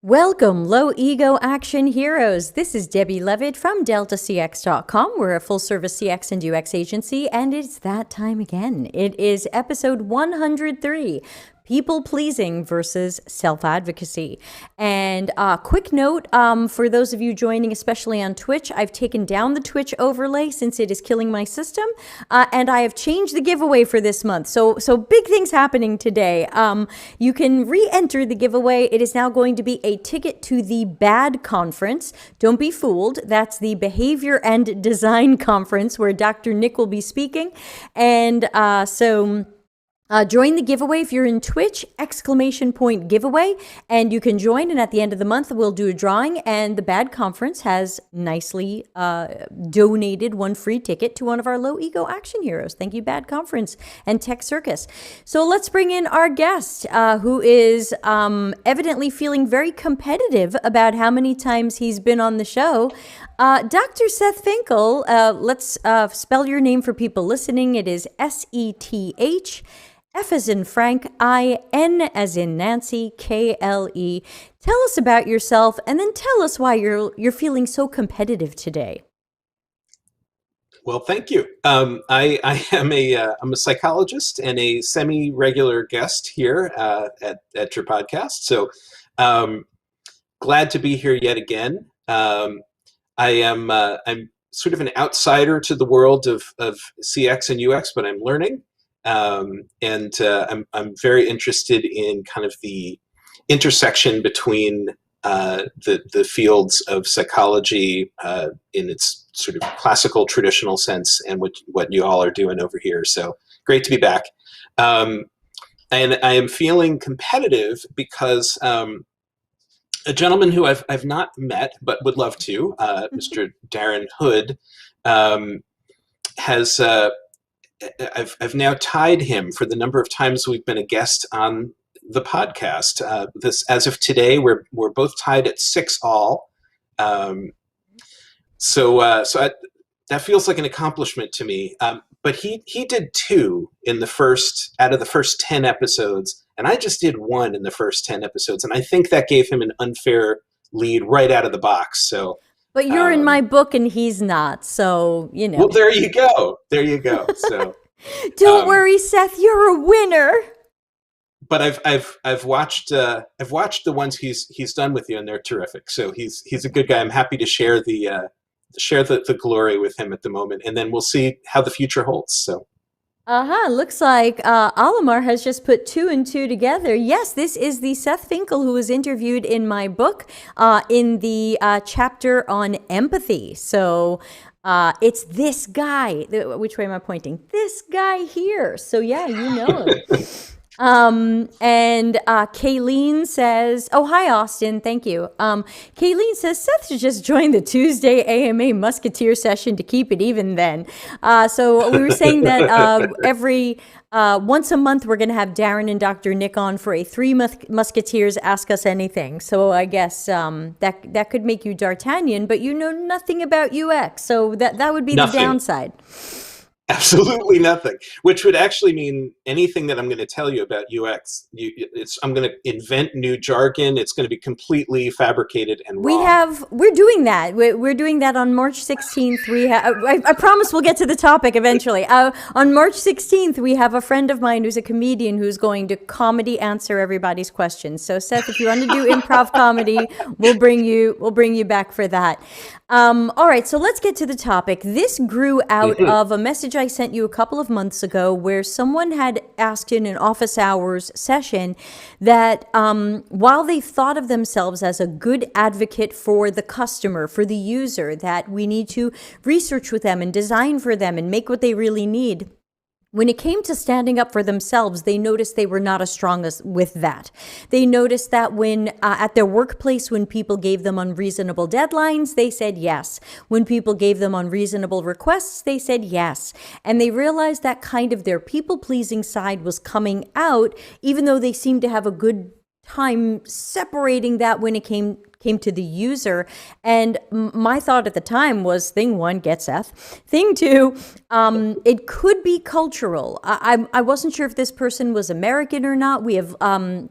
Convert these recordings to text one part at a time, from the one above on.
Welcome, low ego action heroes. This is Debbie Levitt from DeltaCX.com. We're a full service CX and UX agency, and it's that time again. It is episode 103. People pleasing versus self-advocacy. And quick note for those of you joining, especially on Twitch, I've taken down the Twitch overlay since it is killing my system, and I have changed the giveaway for this month. So big things happening today. You can re-enter the giveaway. It is now going to be a ticket to the BAD conference. Don't be fooled. That's the Behavior and Design Conference where Dr. Nick will be speaking. And join the giveaway if you're in Twitch, ! giveaway, and you can join. And at the end of the month, we'll do a drawing. And the BAD conference has nicely donated one free ticket to one of our low ego action heroes. Thank you, BAD conference and Tech Circus. So let's bring in our guest, who is evidently feeling very competitive about how many times he's been on the show. Dr. Seth Finkle, let's spell your name for people listening. It is Seth. F as in Frank, I-N as in Nancy, K-L-E. Tell us about yourself, and then tell us why you're feeling so competitive today. Well, thank you. I am I'm a psychologist and a semi-regular guest here at your podcast. So glad to be here yet again. I'm sort of an outsider to the world of CX and UX, but I'm learning. And I'm very interested in kind of the intersection between the fields of psychology in its sort of classical traditional sense and what you all are doing over here. So great to be back. And I am feeling competitive because a gentleman who I've not met but would love to, Mr. Darren Hood, has I've now tied him for the number of times we've been a guest on the podcast. As of today, we're both tied at 6-all. So that feels like an accomplishment to me. But he did 2 out of the first 10 episodes, and I just did 1 in the first 10 episodes, and I think that gave him an unfair lead right out of the box. So. But you're in my book and he's not, so, you know. Well, there you go. There you go. So don't worry, Seth, you're a winner. But I've watched the ones he's done with you, and they're terrific. So he's a good guy. I'm happy to share the glory with him at the moment, and then we'll see how the future holds. So. Looks like Alamar has just put 2 and 2 together. Yes, this is the Seth Finkle who was interviewed in my book in the chapter on empathy. So it's this guy. Which way am I pointing? This guy here. So yeah, you know him. And Kayleen says, oh, hi, Austin. Thank you. Kayleen says, Seth should just join the Tuesday AMA Musketeer session to keep it even then. So we were saying that every once a month, we're going to have Darren and Dr. Nick on for a 3 Musketeers Ask Us Anything. So I guess that could make you D'Artagnan, but you know nothing about UX. So that would be nothing. The downside. Absolutely nothing, which would actually mean anything that I'm going to tell you about UX. I'm going to invent new jargon. It's going to be completely fabricated and wrong. We're doing that. We're doing that on March 16th. I promise we'll get to the topic eventually. On March 16th, we have a friend of mine who's a comedian who's going to comedy answer everybody's questions. So Seth, if you want to do improv comedy, we'll bring you back for that. All right, so let's get to the topic. This grew out of a message I sent you a couple of months ago where someone had asked in an office hours session that while they thought of themselves as a good advocate for the customer, for the user, that we need to research with them and design for them and make what they really need, when it came to standing up for themselves, they noticed they were not as strong as with that. They noticed that when at their workplace, when people gave them unreasonable deadlines, they said yes. When people gave them unreasonable requests, they said yes. And they realized that kind of their people-pleasing side was coming out, even though they seemed to have a good time separating that when it came to the user. And my thought at the time was, thing one, get Seth. Thing two, it could be cultural. I wasn't sure if this person was American or not. We have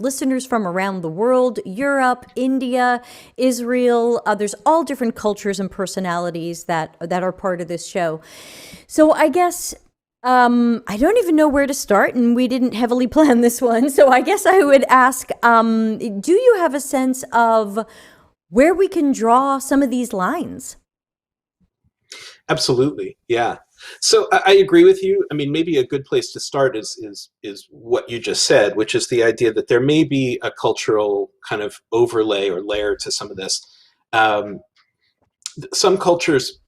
listeners from around the world: Europe, India, Israel. There's all different cultures and personalities that are part of this show. So I guess I don't even know where to start, and we didn't heavily plan this one. So I guess I would ask, do you have a sense of where we can draw some of these lines? Absolutely, yeah. So I agree with you. I mean, maybe a good place to start is what you just said, which is the idea that there may be a cultural kind of overlay or layer to some of this. Some cultures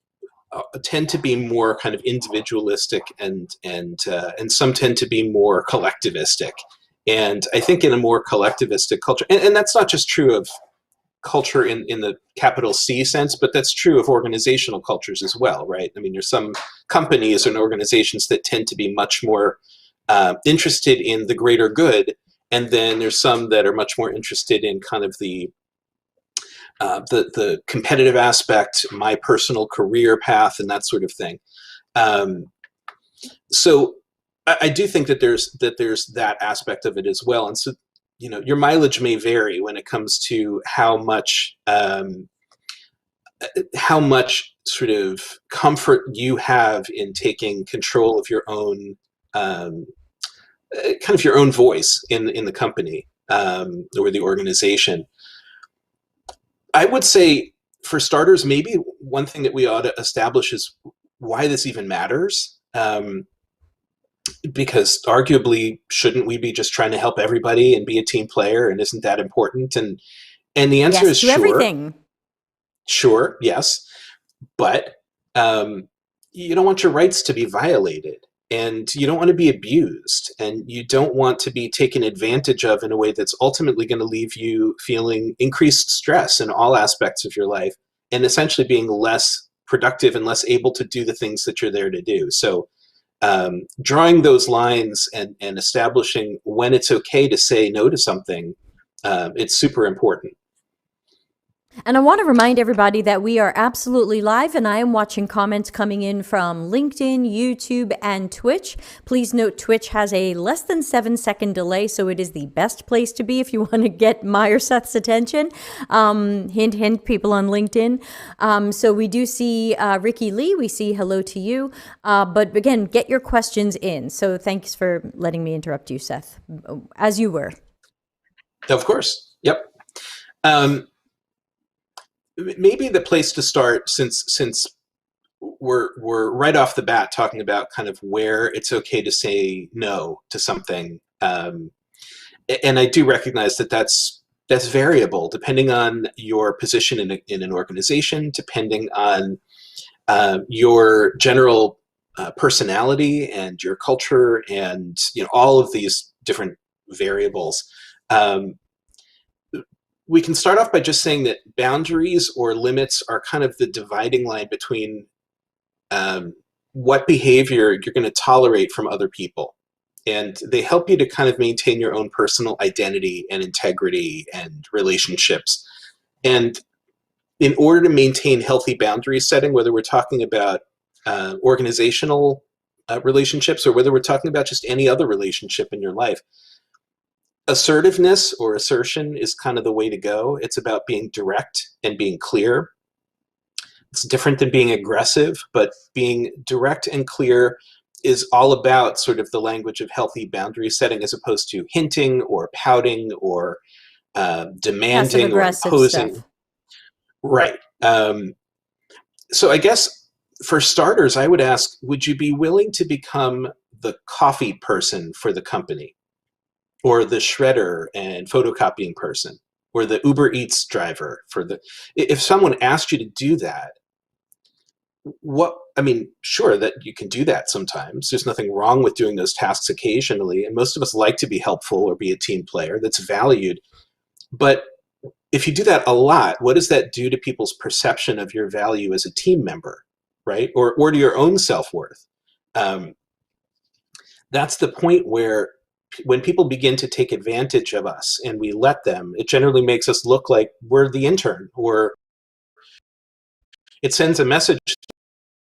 tend to be more kind of individualistic, and some tend to be more collectivistic. And I think in a more collectivistic culture, and that's not just true of culture in the capital C sense, but that's true of organizational cultures as well, right? I mean, there's some companies and organizations that tend to be much more interested in the greater good, and then there's some that are much more interested in kind of the competitive aspect, my personal career path, and that sort of thing. So I do think that there's that aspect of it as well. And so, your mileage may vary when it comes to how much sort of comfort you have in taking control of your own kind of your own voice in the company or the organization. I would say, for starters, maybe one thing that we ought to establish is why this even matters. Because arguably, shouldn't we be just trying to help everybody and be a team player? And isn't that important? And the answer is sure. Everything. Sure, yes. But you don't want your rights to be violated. And you don't want to be abused, and you don't want to be taken advantage of in a way that's ultimately going to leave you feeling increased stress in all aspects of your life, and essentially being less productive and less able to do the things that you're there to do. So drawing those lines and establishing when it's okay to say no to something, it's super important. And I want to remind everybody that we are absolutely live, and I am watching comments coming in from LinkedIn, YouTube, and Twitch. Please note Twitch has a less than 7-second delay, so it is the best place to be if you want to get my or Seth's attention. Hint, hint, people on LinkedIn. So we do see Ricky Lee. We see hello to you. But again, get your questions in. So thanks for letting me interrupt you, Seth, as you were. Of course. Yep. Maybe the place to start, since we're right off the bat talking about kind of where it's okay to say no to something, and I do recognize that that's variable depending on your position in an organization, depending on your general personality and your culture, and all of these different variables. We can start off by just saying that boundaries or limits are kind of the dividing line between what behavior you're going to tolerate from other people. And they help you to kind of maintain your own personal identity and integrity and relationships. And in order to maintain healthy boundary setting, whether we're talking about organizational relationships or whether we're talking about just any other relationship in your life, assertiveness or assertion is kind of the way to go. It's about being direct and being clear. It's different than being aggressive, but being direct and clear is all about sort of the language of healthy boundary setting, as opposed to hinting or pouting or demanding or imposing. Stuff. Right. So I guess for starters, I would ask, would you be willing to become the coffee person for the company, or the shredder and photocopying person, or the Uber Eats driver if someone asked you to do that, sure, that you can do that sometimes. There's nothing wrong with doing those tasks occasionally, and most of us like to be helpful or be a team player. That's valued. But if you do that a lot, what does that do to people's perception of your value as a team member, right? Or to your own self-worth? That's the point where when people begin to take advantage of us and we let them, it generally makes us look like we're the intern, or it sends a message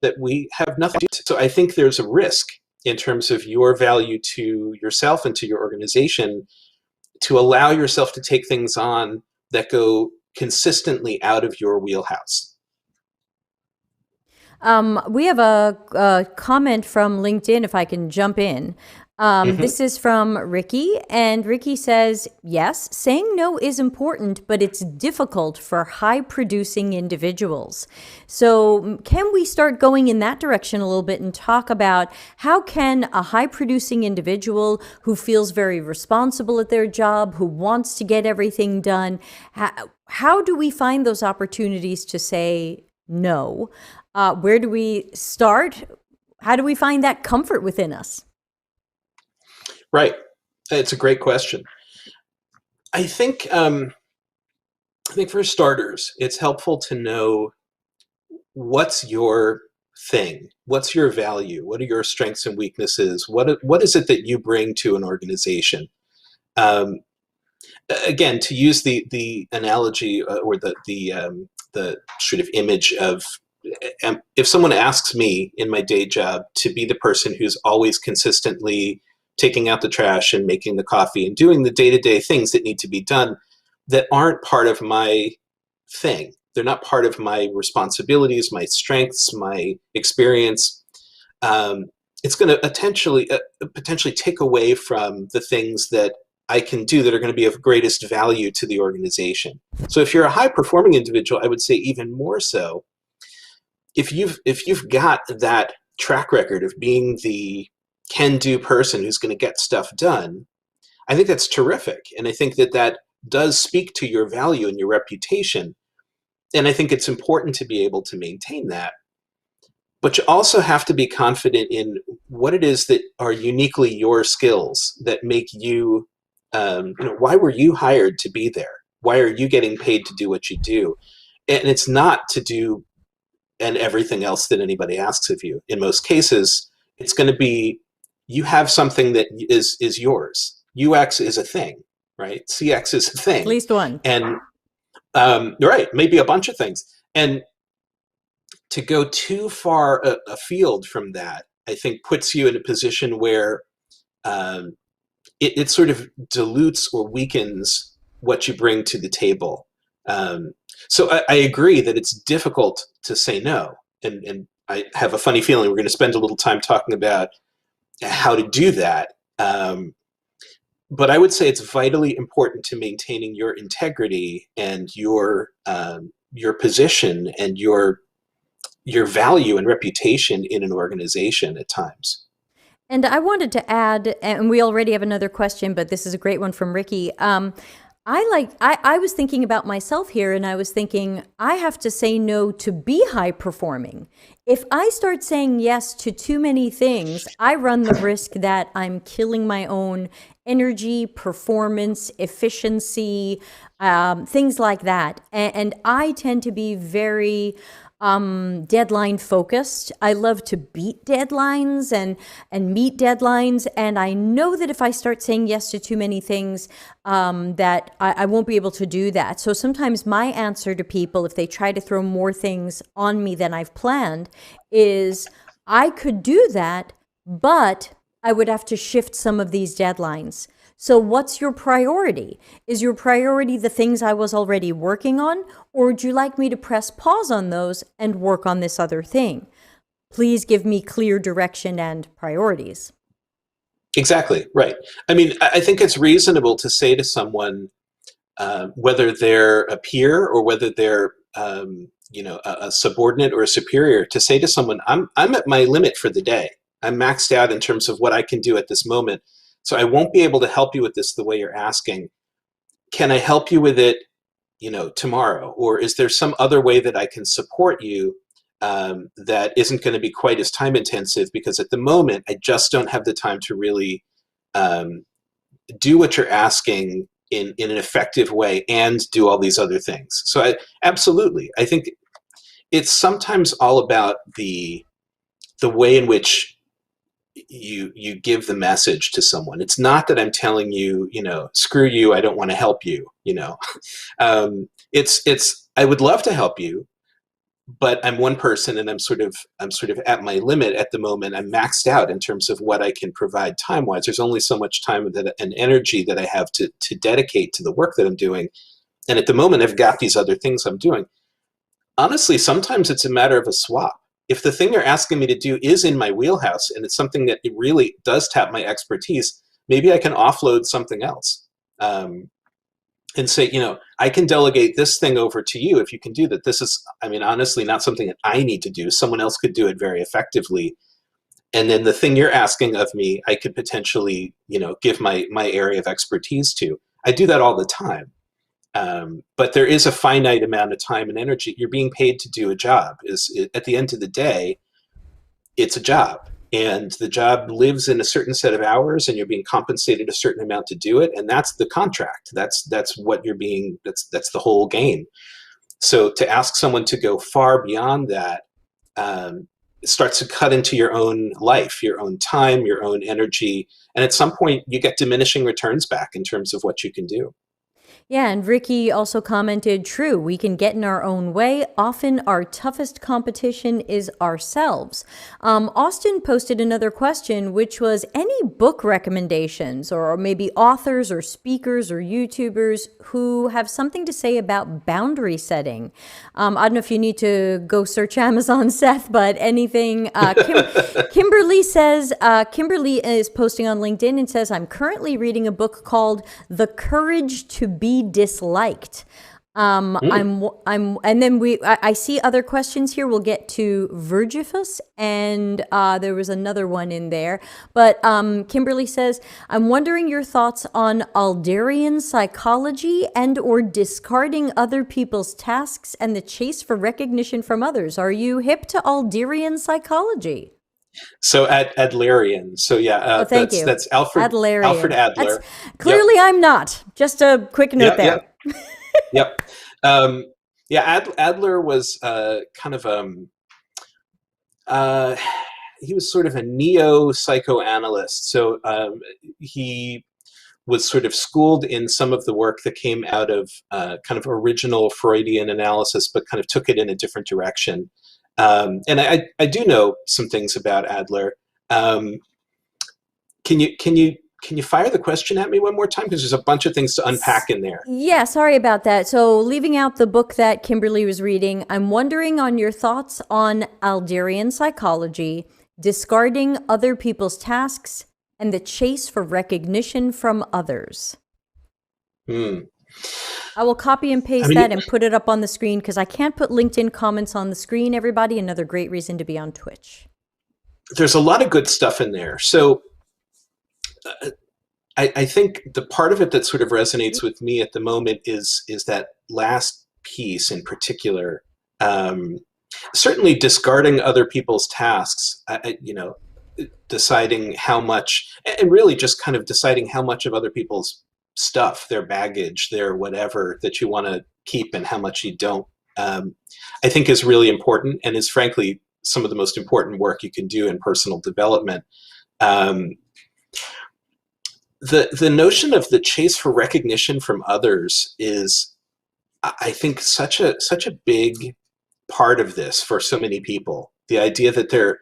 that we have nothing to do. So I think there's a risk in terms of your value to yourself and to your organization to allow yourself to take things on that go consistently out of your wheelhouse. We have a comment from LinkedIn, if I can jump in. This is from Ricky, and Ricky says, yes, saying no is important, but it's difficult for high-producing individuals. So can we start going in that direction a little bit and talk about how can a high-producing individual who feels very responsible at their job, who wants to get everything done, how do we find those opportunities to say no? Where do we start? How do we find that comfort within us? Right. It's a great question. I think for starters, it's helpful to know what's your thing, what's your value, what are your strengths and weaknesses, what is it that you bring to an organization. Again, to use the analogy or the sort of image of, if someone asks me in my day job to be the person who's always consistently taking out the trash and making the coffee and doing the day-to-day things that need to be done that aren't part of my thing, they're not part of my responsibilities, my strengths, my experience, it's going to potentially take away from the things that I can do that are going to be of greatest value to the organization. So if you're a high-performing individual, I would say even more so, if you've got that track record of being the can-do person who's going to get stuff done, I think that's terrific. And I think that does speak to your value and your reputation. And I think it's important to be able to maintain that. But you also have to be confident in what it is that are uniquely your skills that make you, why were you hired to be there? Why are you getting paid to do what you do? And it's not to do and everything else that anybody asks of you. In most cases, it's going to be, you have something that is yours. UX is a thing, right? CX is a thing. At least one. And right, maybe a bunch of things. And to go too far afield from that, I think puts you in a position where it sort of dilutes or weakens what you bring to the table. So I agree that it's difficult to say no. And I have a funny feeling we're going to spend a little time talking about how to do that. But I would say it's vitally important to maintaining your integrity and your position and your value and reputation in an organization at times. And I wanted to add, and we already have another question, but this is a great one from Ricky. I was thinking about myself here, and I was thinking I have to say no to be high performing. If I start saying yes to too many things, I run the risk that I'm killing my own energy, performance, efficiency, things like that. And I tend to be very deadline focused. I love to beat deadlines and meet deadlines. And I know that if I start saying yes to too many things, that I won't be able to do that. So sometimes my answer to people, if they try to throw more things on me than I've planned, is I could do that, but I would have to shift some of these deadlines. So what's your priority? Is your priority the things I was already working on, or would you like me to press pause on those and work on this other thing? Please give me clear direction and priorities. Exactly, right. I mean, I think it's reasonable to say to someone, whether they're a peer or whether they're a subordinate or a superior, to say to someone, I'm at my limit for the day. I'm maxed out in terms of what I can do at this moment. So I won't be able to help you with this the way you're asking. Can I help you with it, tomorrow? Or is there some other way that I can support you that isn't going to be quite as time intensive? Because at the moment, I just don't have the time to really do what you're asking in an effective way and do all these other things. So absolutely, I think it's sometimes all about the way in which you give the message to someone. It's not that I'm telling you, screw you, I don't want to help you. It's I would love to help you, but I'm one person, and I'm sort of at my limit at the moment. I'm maxed out in terms of what I can provide time wise. There's only so much time and energy that I have to dedicate to the work that I'm doing. And at the moment, I've got these other things I'm doing. Honestly, sometimes it's a matter of a swap. If the thing they're asking me to do is in my wheelhouse and it's something that it really does tap my expertise, maybe I can offload something else. And say, I can delegate this thing over to you if you can do that. This is, honestly, not something that I need to do. Someone else could do it very effectively. And then the thing you're asking of me, I could potentially, give my area of expertise to. I do that all the time. But there is a finite amount of time and energy. You're being paid to do a job. At the end of the day, it's a job. And the job lives in a certain set of hours, and you're being compensated a certain amount to do it. And that's the contract. That's what you're being, that's the whole game. So to ask someone to go far beyond that, it starts to cut into your own life, your own time, your own energy. And at some point you get diminishing returns back in terms of what you can do. Yeah, and Ricky also commented, true, we can get in our own way. Often our toughest competition is ourselves. Austin posted another question, which was any book recommendations or maybe authors or speakers or YouTubers who have something to say about boundary setting. I don't know if you need to go search Amazon, Seth, but anything. Kimberly says, Kimberly is posting on LinkedIn and says, I'm currently reading a book called The Courage to Be Disliked. And then I see other questions here. We'll get to Virgifus, and there was another one in there. But Kimberly says, I'm wondering your thoughts on Adlerian psychology and or discarding other people's tasks and the chase for recognition from others. Are you hip to Adlerian psychology? So Adlerian. So yeah, thank you. That's Alfred Adler. Clearly, yep. I'm not. Just a quick note there. Yep. Adler was he was sort of a neo-psychoanalyst. So he was sort of schooled in some of the work that came out of kind of original Freudian analysis, but kind of took it in a different direction. And I do know some things about Adler. Can you fire the question at me one more time? Because there's a bunch of things to unpack in there. Yeah, sorry about that. So leaving out the book that Kimberly was reading, I'm wondering on your thoughts on Adlerian psychology, discarding other people's tasks, and the chase for recognition from others. I will copy and paste that and put it up on the screen because I can't put LinkedIn comments on the screen, everybody. Another great reason to be on Twitch. There's a lot of good stuff in there. So I think the part of it that sort of resonates with me at the moment is that last piece in particular. Certainly discarding other people's tasks, deciding how much, and really just kind of deciding how much of other people's stuff, their baggage, their whatever that you want to keep and how much you don't, I think is really important and is frankly some of the most important work you can do in personal development. The notion of the chase for recognition from others is, I think, such a big part of this for so many people. The idea that they're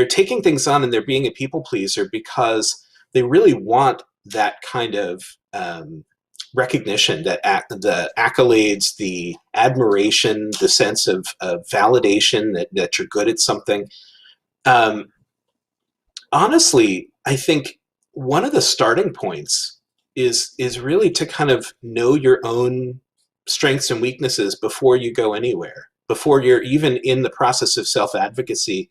taking things on and they're being a people pleaser because they really want that kind of recognition, that the accolades, the admiration, the sense of validation that you're good at something. Honestly, I think one of the starting points is really to kind of know your own strengths and weaknesses before you go anywhere, before you're even in the process of self-advocacy.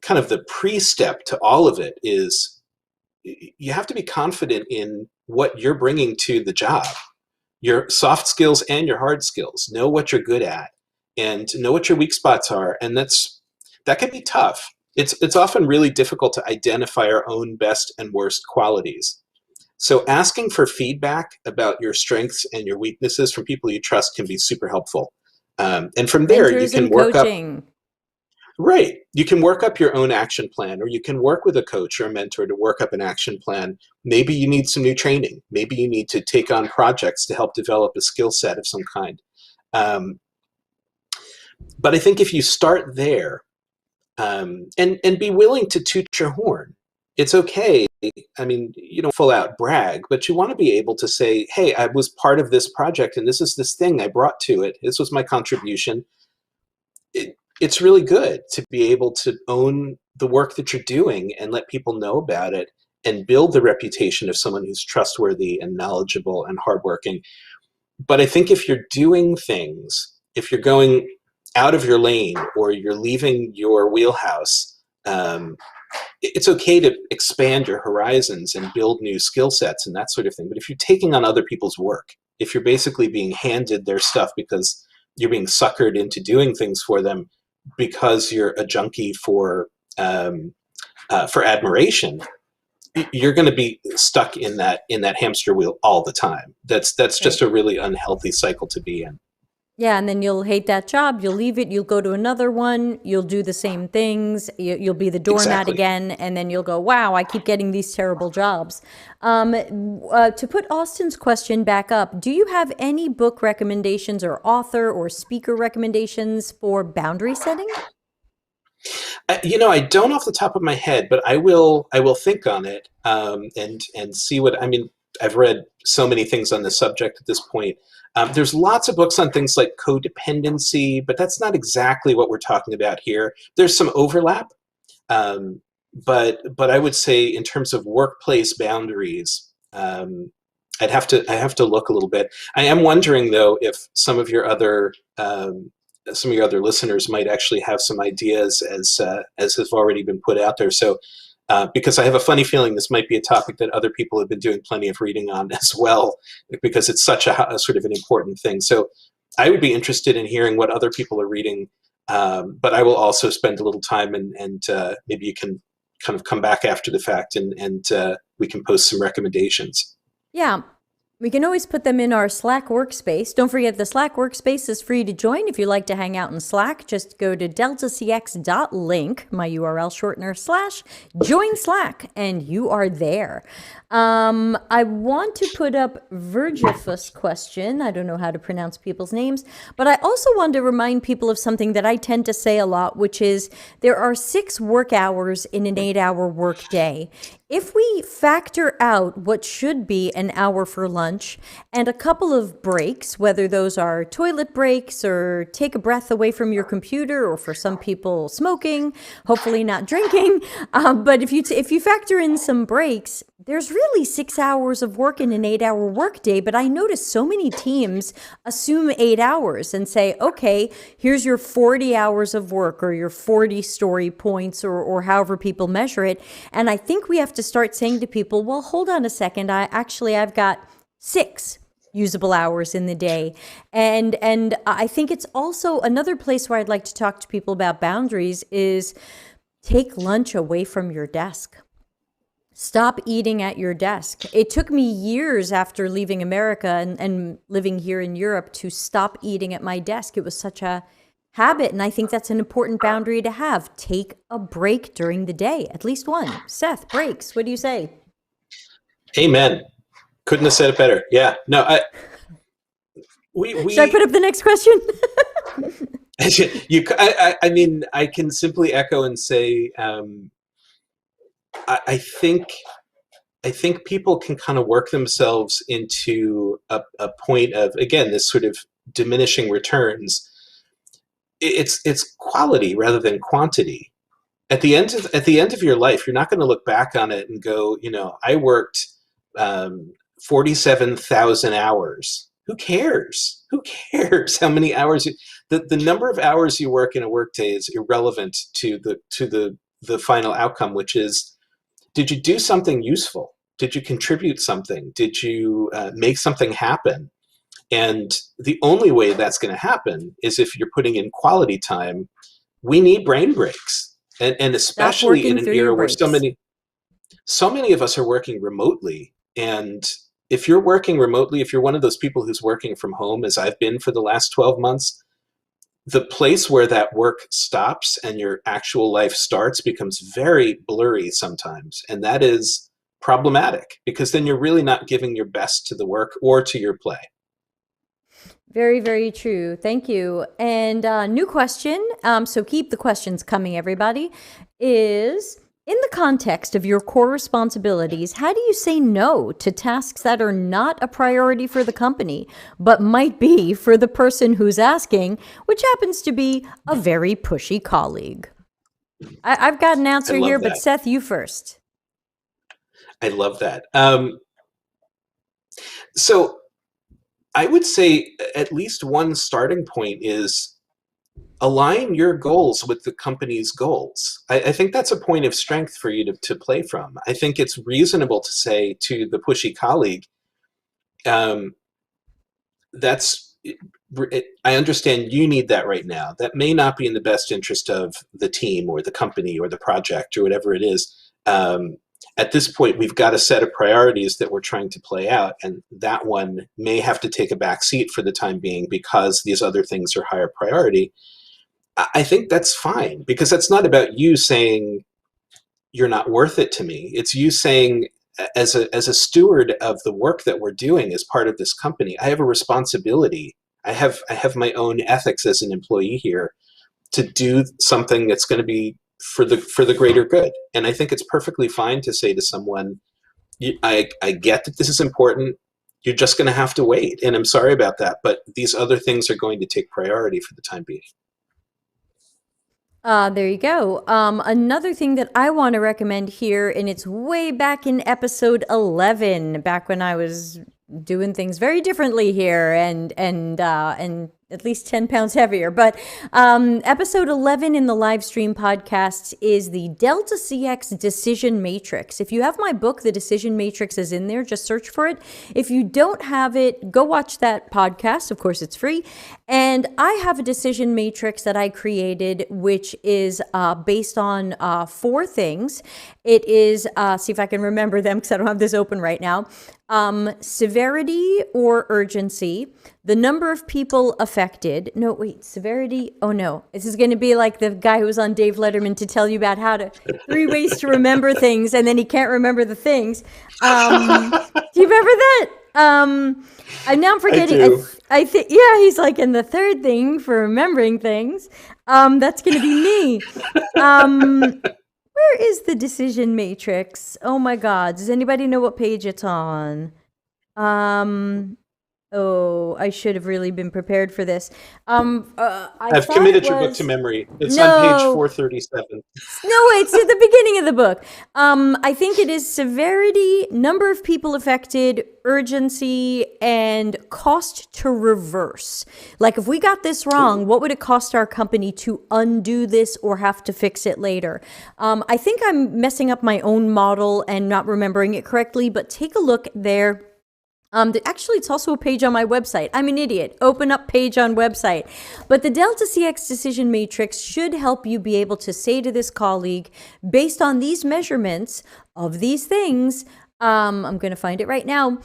Kind of the pre-step to all of it is you have to be confident in what you're bringing to the job, your soft skills and your hard skills. Know what you're good at and know what your weak spots are. And that can be tough. It's often really difficult to identify our own best and worst qualities. So asking for feedback about your strengths and your weaknesses from people you trust can be super helpful. And from there, you can work up. Right. You can work up your own action plan, or you can work with a coach or a mentor to work up an action plan. Maybe you need some new training. Maybe you need to take on projects to help develop a skill set of some kind. Um, but I think if you start there, and be willing to toot your horn. It's okay. I mean, you don't full out brag, but you want to be able to say, hey, I was part of this project and this is this thing I brought to it. This was my contribution. It's really good to be able to own the work that you're doing and let people know about it and build the reputation of someone who's trustworthy and knowledgeable and hardworking. But I think if you're doing things, if you're going out of your lane or you're leaving your wheelhouse, it's okay to expand your horizons and build new skill sets and that sort of thing. But if you're taking on other people's work, if you're basically being handed their stuff because you're being suckered into doing things for them because you're a junkie for admiration, you're going to be stuck in that hamster wheel all the time. That's just a really unhealthy cycle to be in. Yeah, and then you'll hate that job. You'll leave it. You'll go to another one. You'll do the same things. You'll be the doormat again, and then you'll go, "Wow, I keep getting these terrible jobs." To put Austin's question back up, do you have any book recommendations or author or speaker recommendations for boundary setting? I don't off the top of my head, but I will think on it and see what I mean. I've read so many things on this subject at this point. There's lots of books on things like codependency, but that's not exactly what we're talking about here. There's some overlap, but I would say in terms of workplace boundaries, I have to look a little bit. I am wondering though if some of your other listeners might actually have some ideas as have already been put out there. So. Because I have a funny feeling this might be a topic that other people have been doing plenty of reading on as well, because it's such a sort of an important thing. So I would be interested in hearing what other people are reading, but I will also spend a little time and maybe you can kind of come back after the fact and we can post some recommendations. Yeah. We can always put them in our Slack workspace. Don't forget the Slack workspace is free to join. If you'd like to hang out in Slack, just go to deltacx.link, my URL shortener, /join Slack, and you are there. I want to put up Virgifus' question. I don't know how to pronounce people's names, but I also want to remind people of something that I tend to say a lot, which is there are 6 work hours in an 8-hour work day. If we factor out what should be an hour for lunch and a couple of breaks, whether those are toilet breaks or take a breath away from your computer, or for some people smoking, hopefully not drinking, but if you factor in some breaks, there's really 6 hours of work in an 8-hour workday. But I notice so many teams assume 8 hours and say, okay, here's your 40 hours of work or your 40 story points or however people measure it. And I think we have to start saying to people, well, hold on a second. I've got 6 usable hours in the day. And I think it's also another place where I'd like to talk to people about boundaries is take lunch away from your desk. Stop eating at your desk. It took me years after leaving America and living here in Europe to stop eating at my desk. It was such a habit, and I think that's an important boundary to have. Take a break during the day, at least one. Seth, breaks. What do you say? Amen. Couldn't have said it better. Yeah. No, Should I put up the next question? I mean, I can simply echo and say, I think people can kind of work themselves into a point of, again, this sort of diminishing returns. It's quality rather than quantity. At the end of your life, you're not going to look back on it and go, I worked 47,000 hours. Who cares? Who cares how many hours? The number of hours you work in a workday is irrelevant to the final outcome, which is, did you do something useful? Did you contribute something? Did you make something happen? And the only way that's going to happen is if you're putting in quality time. We need brain breaks, and especially in an era where so many of us are working remotely. And if you're working remotely, if you're one of those people who's working from home, as I've been for the last 12 months, the place where that work stops and your actual life starts becomes very blurry sometimes. And that is problematic, because then you're really not giving your best to the work or to your play. Very, very true. Thank you. And new question, so keep the questions coming, everybody, is in the context of your core responsibilities, how do you say no to tasks that are not a priority for the company, but might be for the person who's asking, which happens to be a very pushy colleague? I've got an answer here, but Seth, you first. I love that. So I would say at least one starting point is align your goals with the company's goals. I think that's a point of strength for you to play from. I think it's reasonable to say to the pushy colleague, I understand you need that right now. That may not be in the best interest of the team or the company or the project or whatever it is. At this point, we've got a set of priorities that we're trying to play out, and that one may have to take a back seat for the time being because these other things are higher priority. I think that's fine, because that's not about you saying you're not worth it to me. It's you saying, as a steward of the work that we're doing as part of this company, I have a responsibility. I have my own ethics as an employee here to do something that's going to be for the greater good. And I think it's perfectly fine to say to someone, I get that this is important. You're just going to have to wait. And I'm sorry about that, but these other things are going to take priority for the time being. There you go. Another thing that I want to recommend here, and it's way back in episode 11, back when I was doing things very differently here and at least 10 pounds heavier. But episode 11 in the live stream podcast is the Delta CX Decision Matrix. If you have my book, The Decision Matrix is in there. Just search for it. If you don't have it, go watch that podcast. Of course, it's free. And I have a decision matrix that I created, which is based on 4 things. It is, see if I can remember them because I don't have this open right now. Severity or urgency, the number of people affected. No, wait, severity. Oh no, this is going to be like the guy who was on Dave Letterman to tell you about how to 3 ways to remember things, and then he can't remember the things. Do you remember that? Now I'm forgetting. I think, yeah, he's like, and the third thing for remembering things, that's going to be me. Where is the decision matrix? Oh my God. Does anybody know what page it's on? Oh, I should have really been prepared for this. I've committed your book to memory. It's on page 437. No, it's at the beginning of the book. I think it is severity, number of people affected, urgency, and cost to reverse. Like if we got this wrong, what would it cost our company to undo this or have to fix it later? I think I'm messing up my own model and not remembering it correctly, but take a look there. Actually, it's also a page on my website. I'm an idiot. Open up page on website. But the Delta CX Decision Matrix should help you be able to say to this colleague, based on these measurements of these things, I'm going to find it right now.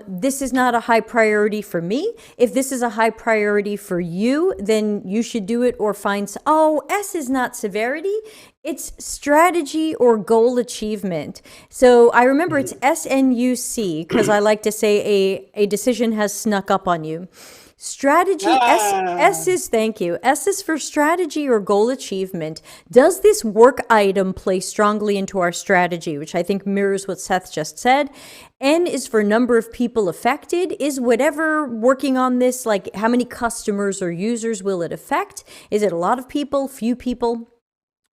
This is not a high priority for me. If this is a high priority for you, then you should do it or find, S is not severity. It's strategy or goal achievement. So I remember it's SNUC because I like to say a decision has snuck up on you. Strategy, S is, thank you. S is for strategy or goal achievement. Does this work item play strongly into our strategy, which I think mirrors what Seth just said? N is for number of people affected. Is whatever working on this, like how many customers or users will it affect? Is it a lot of people, few people?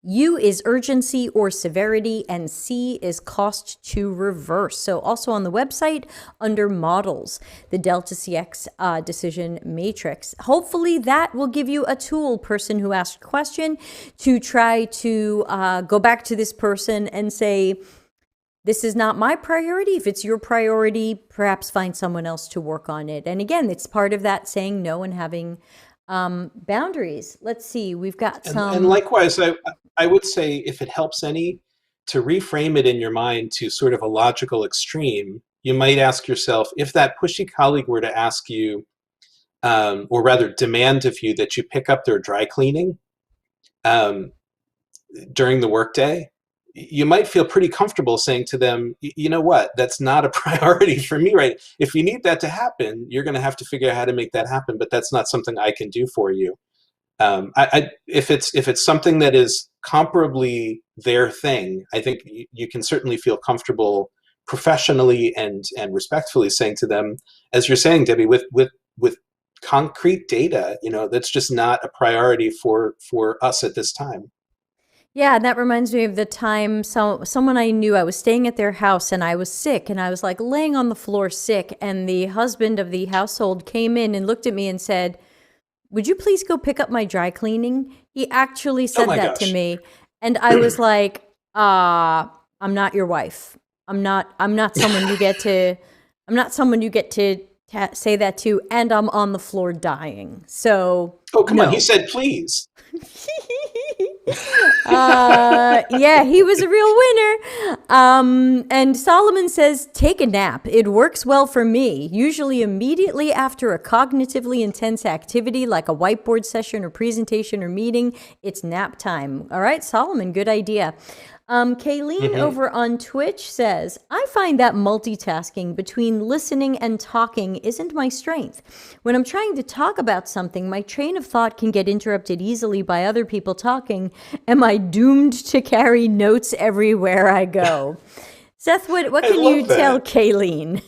U is urgency or severity, and C is cost to reverse. So also on the website under models, the Delta CX decision matrix. Hopefully that will give you a tool, person who asked a question, to try to go back to this person and say, this is not my priority. If it's your priority, perhaps find someone else to work on it. And again, it's part of that saying no and having boundaries. Let's see, we've got some. And likewise, I would say, if it helps any, to reframe it in your mind to sort of a logical extreme, you might ask yourself, if that pushy colleague were to ask you, or rather demand of you that you pick up their dry cleaning um, during the workday, you might feel pretty comfortable saying to them, you know what, that's not a priority for me, right? If you need that to happen, you're going to have to figure out how to make that happen, but that's not something I can do for you. If it's something that is comparably their thing, I think you can certainly feel comfortable professionally and respectfully saying to them, as you're saying, Debbie, with concrete data, that's just not a priority for us at this time. Yeah, and that reminds me of the time someone I knew, I was staying at their house and I was sick and I was like laying on the floor sick, and the husband of the household came in and looked at me and said, "Would you please go pick up my dry cleaning?" He actually Oh said my that to gosh. me. And I was like, I'm not your wife. I'm not someone you get to, I'm not someone you get to say that to, and I'm on the floor dying. So, Oh, come on. He no. said, please. Yeah, he was a real winner. And Solomon says, take a nap. It works well for me, usually immediately after a cognitively intense activity like a whiteboard session or presentation or meeting. It's nap time. All right, Solomon, good idea. Kayleen over on Twitch says, I find that multitasking between listening and talking isn't my strength. When I'm trying to talk about something, my train of thought can get interrupted easily by other people talking. Am I doomed to carry notes everywhere I go? Seth, what I can you love tell that. Kayleen?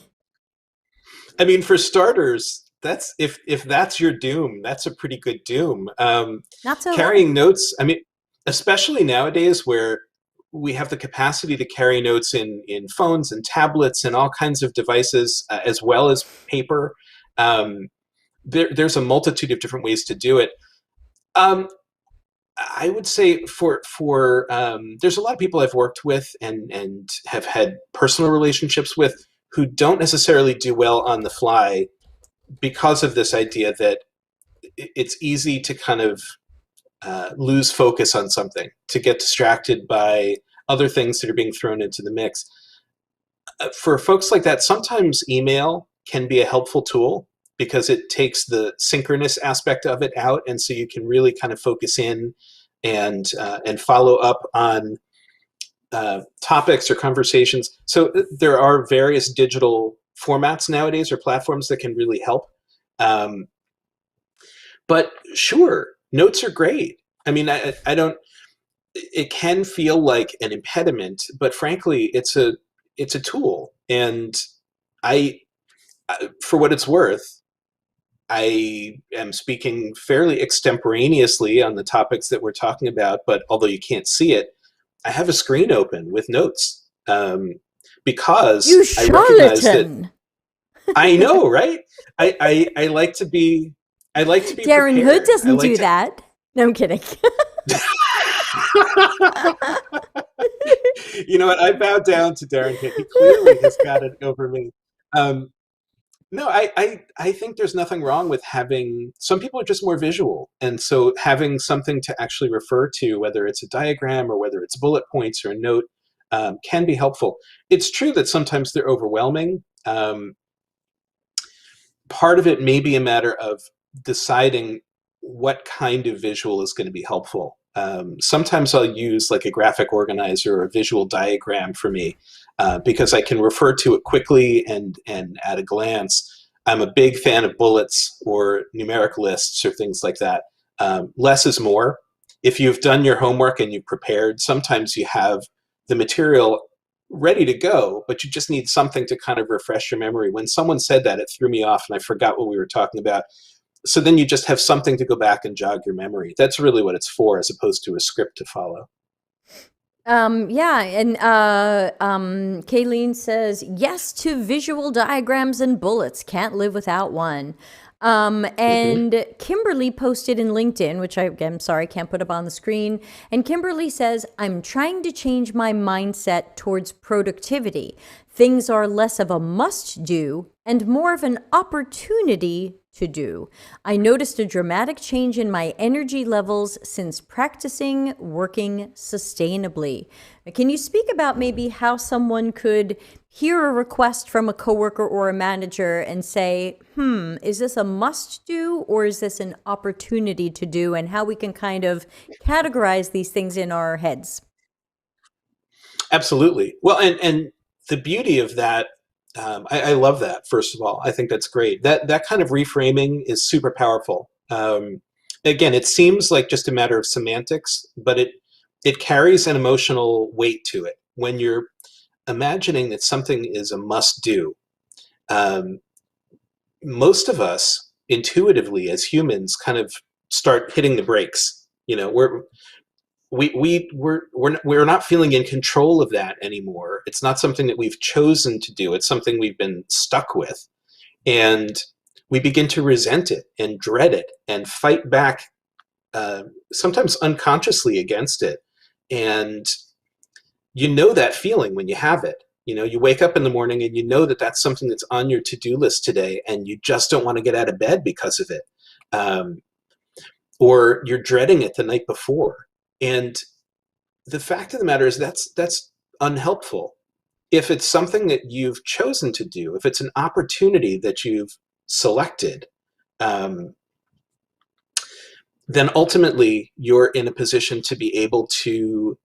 I mean, for starters, that's if that's your doom, that's a pretty good doom. Not so hard. Carrying notes, I mean, especially nowadays where we have the capacity to carry notes in phones and tablets and all kinds of devices, as well as paper. Um, there's a multitude of different ways to do it. Um, I would say for there's a lot of people I've worked with and have had personal relationships with who don't necessarily do well on the fly because of this idea that it's easy to kind of lose focus on something, to get distracted by other things that are being thrown into the mix. For folks like that, sometimes email can be a helpful tool because it takes the synchronous aspect of it out, and so you can really kind of focus in and follow up on topics or conversations. So there are various digital formats nowadays or platforms that can really help. Um, but sure, notes are great. I mean, I don't. It can feel like an impediment, but frankly, it's a tool. And I, for what it's worth, I am speaking fairly extemporaneously on the topics that we're talking about. But although you can't see it, I have a screen open with notes because You I recognize that charlatan. I know, right? I like to be Darren Hood prepared. I doesn't like do to. that. No, I'm kidding. You know what? I bow down to Darren Hick. He clearly has got it over me. Um, no, I think there's nothing wrong with having. Some people are just more visual, and so having something to actually refer to, whether it's a diagram or whether it's bullet points or a note, can be helpful. It's true that sometimes they're overwhelming. Part of it may be a matter of deciding what kind of visual is going to be helpful. Sometimes I'll use like a graphic organizer or a visual diagram for me because I can refer to it quickly and at a glance. I'm a big fan of bullets or numeric lists or things like that. Less is more. If you've done your homework and you've prepared, sometimes you have the material ready to go, but you just need something to kind of refresh your memory. When someone said that, it threw me off and I forgot what we were talking about. So then you just have something to go back and jog your memory. That's really what it's for, as opposed to a script to follow. Yeah, and Kayleen says, yes to visual diagrams and bullets. Can't live without one. Mm-hmm. And Kimberly posted in LinkedIn, which I'm sorry, can't put up on the screen. And Kimberly says, I'm trying to change my mindset towards productivity. Things are less of a must do and more of an opportunity to do. I noticed a dramatic change in my energy levels since practicing working sustainably. Can you speak about maybe how someone could hear a request from a coworker or a manager and say, is this a must do or is this an opportunity to do, and how we can kind of categorize these things in our heads? Absolutely. Well, and the beauty of that, I love that. First of all, I think that's great. That kind of reframing is super powerful. Again, it seems like just a matter of semantics, but it carries an emotional weight to it. When you're imagining that something is a must do, most of us intuitively as humans kind of start hitting the brakes. You know, we're not feeling in control of that anymore. It's not something that we've chosen to do. It's something we've been stuck with, and we begin to resent it and dread it and fight back, sometimes unconsciously, against it. And you know that feeling when you have it. You know, you wake up in the morning and you know that that's something that's on your to-do list today, and you just don't want to get out of bed because of it. Or you're dreading it the night before. And the fact of the matter is that's unhelpful. If it's something that you've chosen to do, if it's an opportunity that you've selected, then ultimately you're in a position to be able to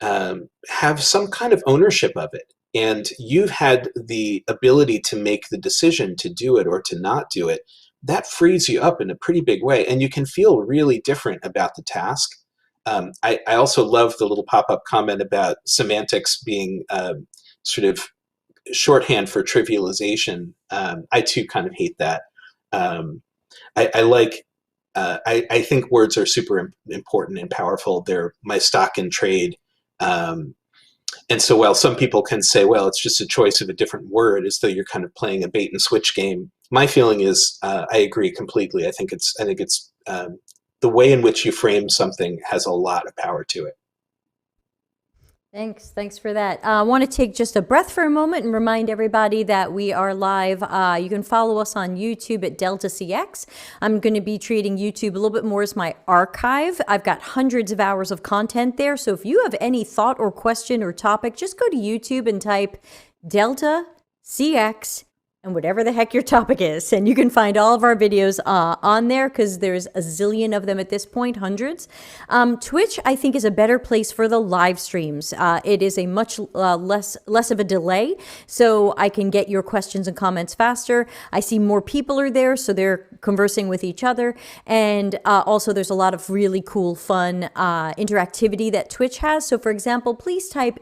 have some kind of ownership of it. And you've had the ability to make the decision to do it or to not do it. That frees you up in a pretty big way, and you can feel really different about the task. I also love the little pop-up comment about semantics being sort of shorthand for trivialization. I too kind of hate that. I think words are super important and powerful. They're my stock in trade. And so while some people can say, well, it's just a choice of a different word, as though you're kind of playing a bait and switch game, my feeling is I agree completely. I think it's the way in which you frame something has a lot of power to it. Thanks for that. I want to take just a breath for a moment and remind everybody that we are live. You can follow us on YouTube at Delta CX. I'm going to be treating YouTube a little bit more as my archive. I've got hundreds of hours of content there. So if you have any thought or question or topic, just go to YouTube and type Delta CX and whatever the heck your topic is. And you can find all of our videos on there, because there's a zillion of them at this point, hundreds. Twitch, I think, is a better place for the live streams. It is a much less of a delay, so I can get your questions and comments faster. I see more people are there, so they're conversing with each other. And also there's a lot of really cool, fun interactivity that Twitch has. So for example, please type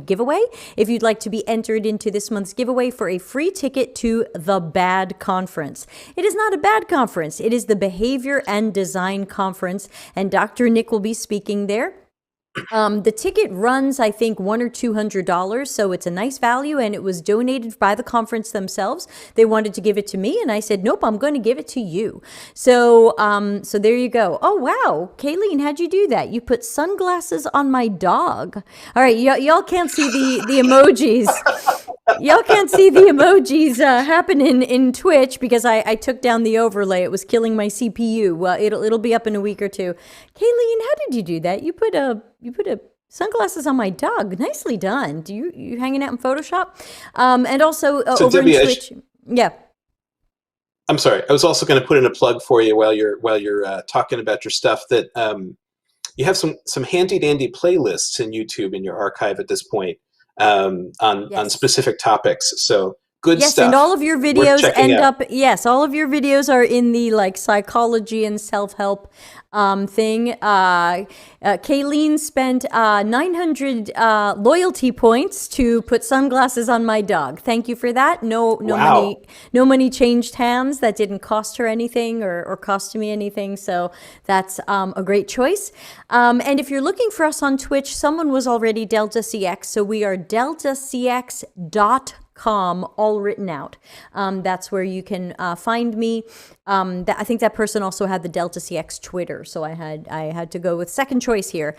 !giveaway if you'd like to be entered into this month's giveaway for a free ticket to the BAD conference. It is not a bad conference. It is the Behavior and Design Conference, and Dr. Nick will be speaking there. The ticket runs, I think, $100 or $200, so it's a nice value, and it was donated by the conference themselves. They wanted to give it to me, and I said, nope, I'm going to give it to you. So there you go. Oh, wow. Kayleen, how'd you do that? You put sunglasses on my dog. All right, y'all can't see the emojis. Y'all can't see the emojis happening in Twitch because I took down the overlay. It was killing my CPU. Well, it'll be up in a week or two. Kayleen, how did you do that? You put sunglasses on my dog. Nicely done. Do you hanging out in Photoshop? And also So over Debbie, in Twitch. Yeah. I'm sorry. I was also going to put in a plug for you while you're talking about your stuff, that you have some handy dandy playlists in YouTube in your archive at this point, on specific topics. So good stuff. Yes, and all of your videos all of your videos are in the like psychology and self-help thing. Kayleen spent 900 loyalty points to put sunglasses on my dog. Thank you for that. No money changed hands. That didn't cost her anything or cost me anything. So that's a great choice. And if you're looking for us on Twitch, someone was already Delta CX. So we are deltacx.com, all written out. That's where you can find me. I think that person also had the Delta CX Twitter, so I had to go with second choice here.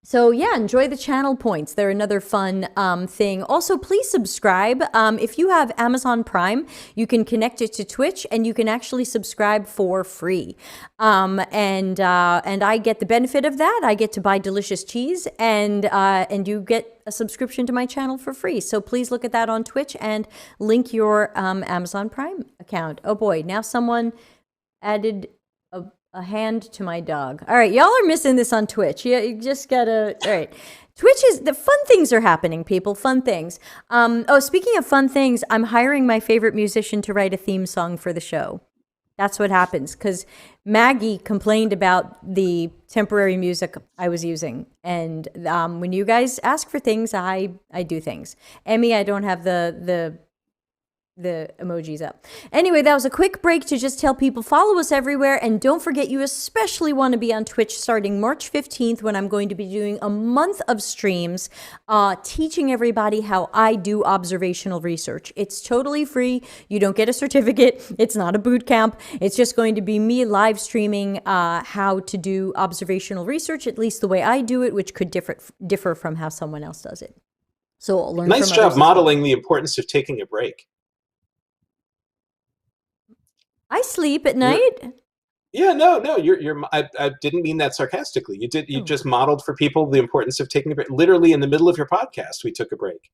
So yeah, enjoy the channel points. They're another fun thing. Also, please subscribe. If you have Amazon Prime, you can connect it to Twitch, and you can actually subscribe for free. And I get the benefit of that. I get to buy delicious cheese, and you get a subscription to my channel for free. So please look at that on Twitch and link your Amazon Prime account. Oh boy, now someone added a hand to my dog. All right, y'all are missing this on Twitch. You just gotta, all right. Twitch is, the fun things are happening, people, fun things. Oh, speaking of fun things, I'm hiring my favorite musician to write a theme song for the show. That's what happens, because Maggie complained about the temporary music I was using. And when you guys ask for things, I do things. Emmy, I don't have the emojis up. Anyway, that was a quick break to just tell people follow us everywhere, and don't forget you especially want to be on Twitch starting March 15th, when I'm going to be doing a month of streams teaching everybody how I do observational research. It's totally free. You don't get a certificate. It's not a boot camp. It's just going to be me live streaming how to do observational research, at least the way I do it, which could differ from how someone else does it. So I'll learn Nice from job others as well. modeling the importance of taking a break. I sleep at night. Yeah, no, I didn't mean that sarcastically. You just modeled for people the importance of taking a break. Literally in the middle of your podcast, we took a break.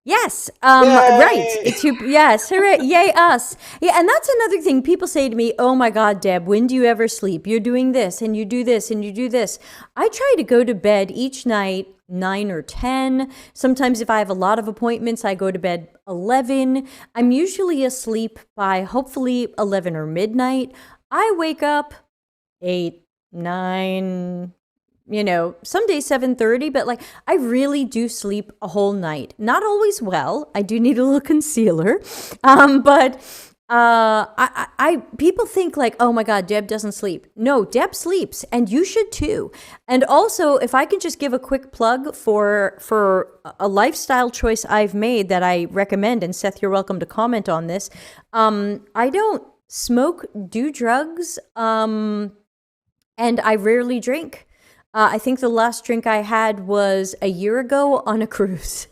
Yes, Yay! right. Yes, hooray, yay us. Yeah, and that's another thing. People say to me, oh my God, Deb, when do you ever sleep? You're doing this, and you do this, and you do this. I try to go to bed each night 9 or 10. Sometimes if I have a lot of appointments, I go to bed 11. I'm usually asleep by hopefully 11 or midnight. I wake up 8, 9, some days 7:30, but like I really do sleep a whole night. Not always well. I do need a little concealer. But I people think like, oh my God, Deb doesn't sleep. No, Deb sleeps, and you should too. And also, if I can just give a quick plug for a lifestyle choice I've made that I recommend, and Seth, you're welcome to comment on this. I don't smoke, do drugs, and I rarely drink. I think the last drink I had was a year ago on a cruise.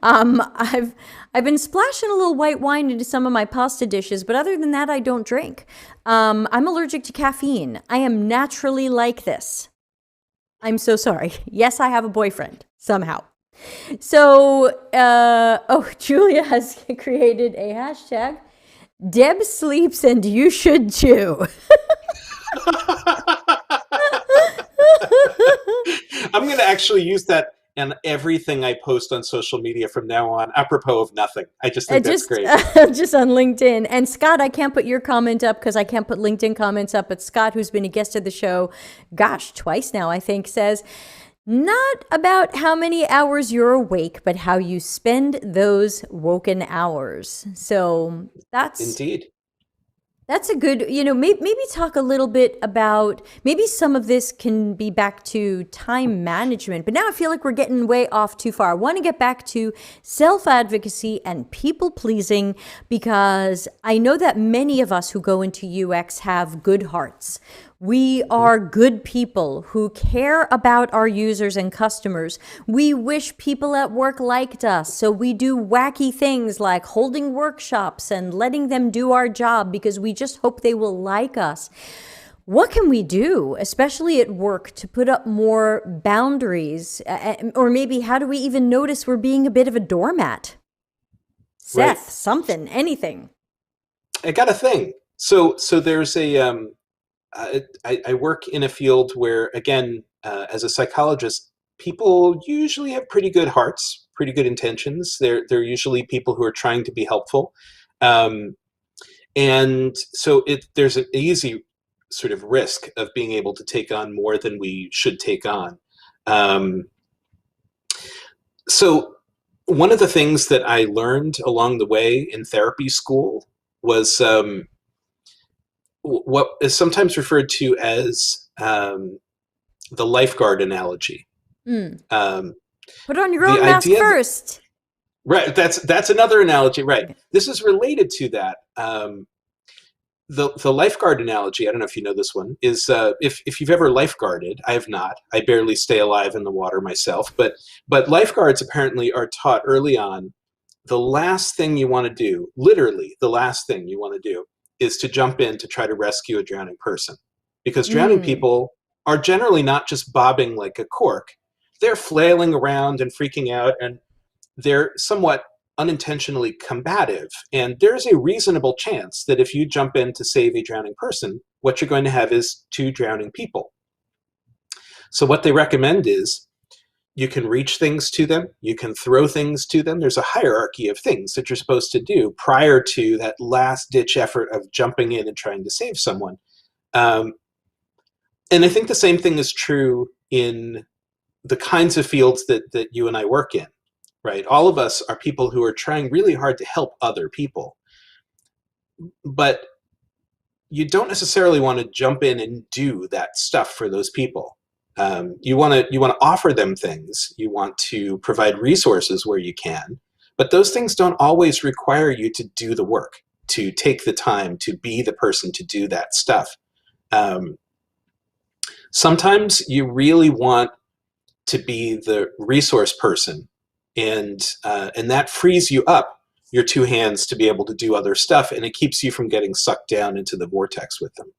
I've been splashing a little white wine into some of my pasta dishes, but other than that, I don't drink. I'm allergic to caffeine. I am naturally like this. I'm so sorry. Yes, I have a boyfriend somehow. So, Julia has created a hashtag. Deb sleeps and you should too. I'm going to actually use that in everything I post on social media from now on, apropos of nothing. I just think that's great. Just on LinkedIn. And Scott, I can't put your comment up because I can't put LinkedIn comments up, but Scott, who's been a guest of the show, twice now, I think, says, not about how many hours you're awake, but how you spend those woken hours. So that's... Indeed. That's a good, maybe talk a little bit about, maybe some of this can be back to time management, but now I feel like we're getting way off too far. I want to get back to self-advocacy and people-pleasing, because I know that many of us who go into UX have good hearts. We are good people who care about our users and customers. We wish people at work liked us, so we do wacky things like holding workshops and letting them do our job because we just hope they will like us. What can we do, especially at work, to put up more boundaries? Or maybe how do we even notice we're being a bit of a doormat? Seth, Right. something, anything. I got a thing. So there's a... I work in a field where, again, as a psychologist, people usually have pretty good hearts, pretty good intentions. They're usually people who are trying to be helpful. And so there's an easy sort of risk of being able to take on more than we should take on. So one of the things that I learned along the way in therapy school was what is sometimes referred to as the lifeguard analogy. Put on your own mask first. Right, that's another analogy. Right, this is related to that. the lifeguard analogy, I don't know if you know this one, is if you've ever lifeguarded. I have not. I barely stay alive in the water myself, but lifeguards apparently are taught early on the last thing you want to do, literally the last thing you want to do, is to jump in to try to rescue a drowning person. Because drowning people are generally not just bobbing like a cork. They're flailing around and freaking out, and they're somewhat unintentionally combative. And there's a reasonable chance that if you jump in to save a drowning person, what you're going to have is two drowning people. So what they recommend is you can reach things to them, you can throw things to them. There's a hierarchy of things that you're supposed to do prior to that last ditch effort of jumping in and trying to save someone. And I think the same thing is true in the kinds of fields that you and I work in. Right? All of us are people who are trying really hard to help other people. But you don't necessarily want to jump in and do that stuff for those people. You want to offer them things. You want to provide resources where you can. But those things don't always require you to do the work, to take the time to be the person to do that stuff. Sometimes you really want to be the resource person. And that frees you up your two hands to be able to do other stuff, and it keeps you from getting sucked down into the vortex with them.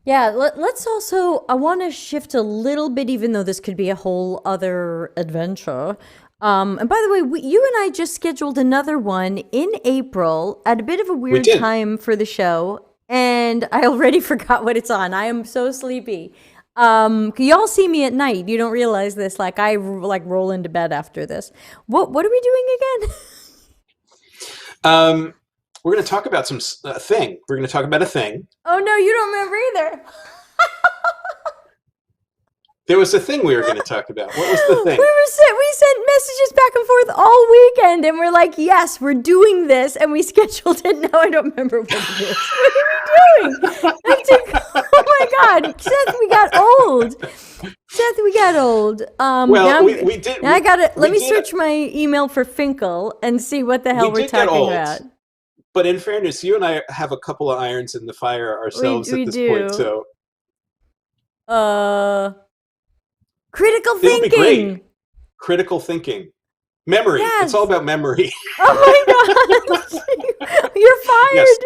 Yeah, let's also, I want to shift a little bit, even though this could be a whole other adventure. And by the way, you and I just scheduled another one in April at a bit of a weird time for the show, and I already forgot what it's on. I am so sleepy. Y'all see me at night. You don't realize this. Like I roll into bed after this. What are we doing again? We're going to talk about a thing. We're going to talk about a thing. Oh no, you don't remember either. There was a thing we were going to talk about. What was the thing? We sent messages back and forth all weekend, and we're like, yes, we're doing this, and we scheduled it. Now I don't remember what it is. What are we doing? Oh my God, Seth, we got old. Well, we did. Now let me search my email for Finkle and see what the hell we're talking about. But in fairness, you and I have a couple of irons in the fire ourselves at this point. So, critical thinking. It'll be great. Critical thinking. Memory. Yes. It's all about memory. Oh my God. You're fired. Yes.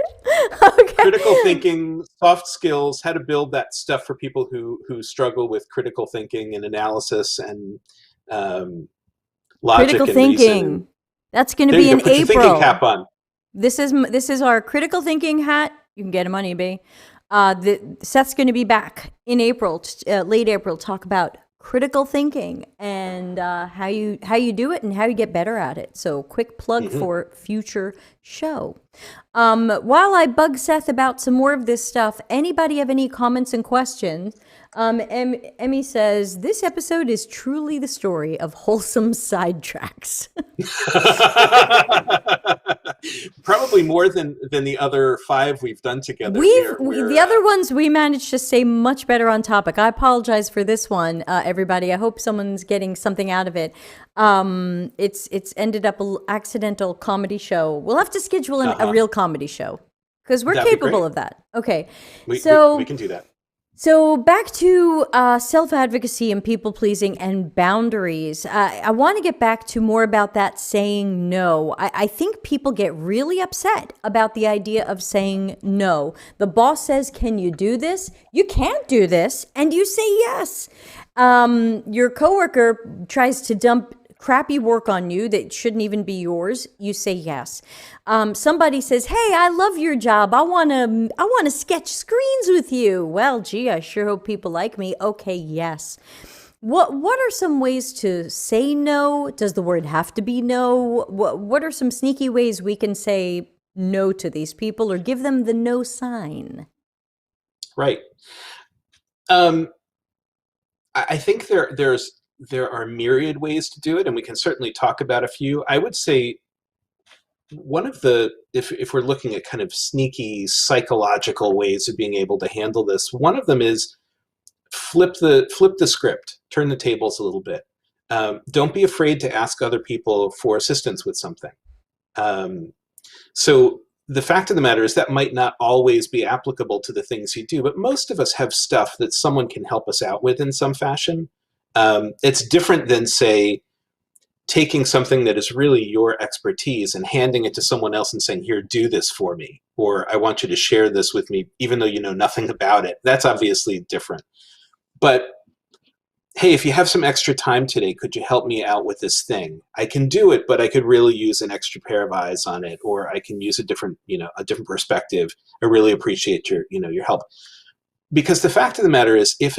Okay. Critical thinking, soft skills, how to build that stuff for people who struggle with critical thinking and analysis and logic. Critical and thinking. reason. That's going to be in April. Put your thinking cap on. This is our critical thinking hat. You can get them on eBay. Seth's going to be back in April, late April, talk about critical thinking and how you do it and how you get better at it. So quick plug for future show. While I bug Seth about some more of this stuff, anybody have any comments and questions? Emmy says, this episode is truly the story of wholesome sidetracks. Probably more than the other 5 we've done together. The other ones we managed to stay much better on topic. I apologize for this one, everybody. I hope someone's getting something out of it. It's ended up an accidental comedy show. We'll have to schedule a real comedy show because we're capable of that. Okay, we can do that. So back to self-advocacy and people-pleasing and boundaries. I want to get back to more about that saying no. I think people get really upset about the idea of saying no. The boss says, can you do this? You can't do this. And you say yes. Your coworker tries to dump crappy work on you that shouldn't even be yours, you say yes. Somebody says, hey, I love your job. I want to sketch screens with you. Well, gee, I sure hope people like me. Okay, yes. What are some ways to say no? Does the word have to be no? What are some sneaky ways we can say no to these people or give them the no sign? Right. I think there are myriad ways to do it, and we can certainly talk about a few. I would say one of the, if we're looking at kind of sneaky psychological ways of being able to handle this, one of them is flip the script, turn the tables a little bit. Don't be afraid to ask other people for assistance with something. So the fact of the matter is that might not always be applicable to the things you do, but most of us have stuff that someone can help us out with in some fashion. It's different than, say, taking something that is really your expertise and handing it to someone else and saying, here, do this for me, or I want you to share this with me, even though you know nothing about it. That's obviously different. But hey, if you have some extra time today, could you help me out with this thing? I can do it, but I could really use an extra pair of eyes on it, or I can use a different perspective. I really appreciate your help. Because the fact of the matter is, if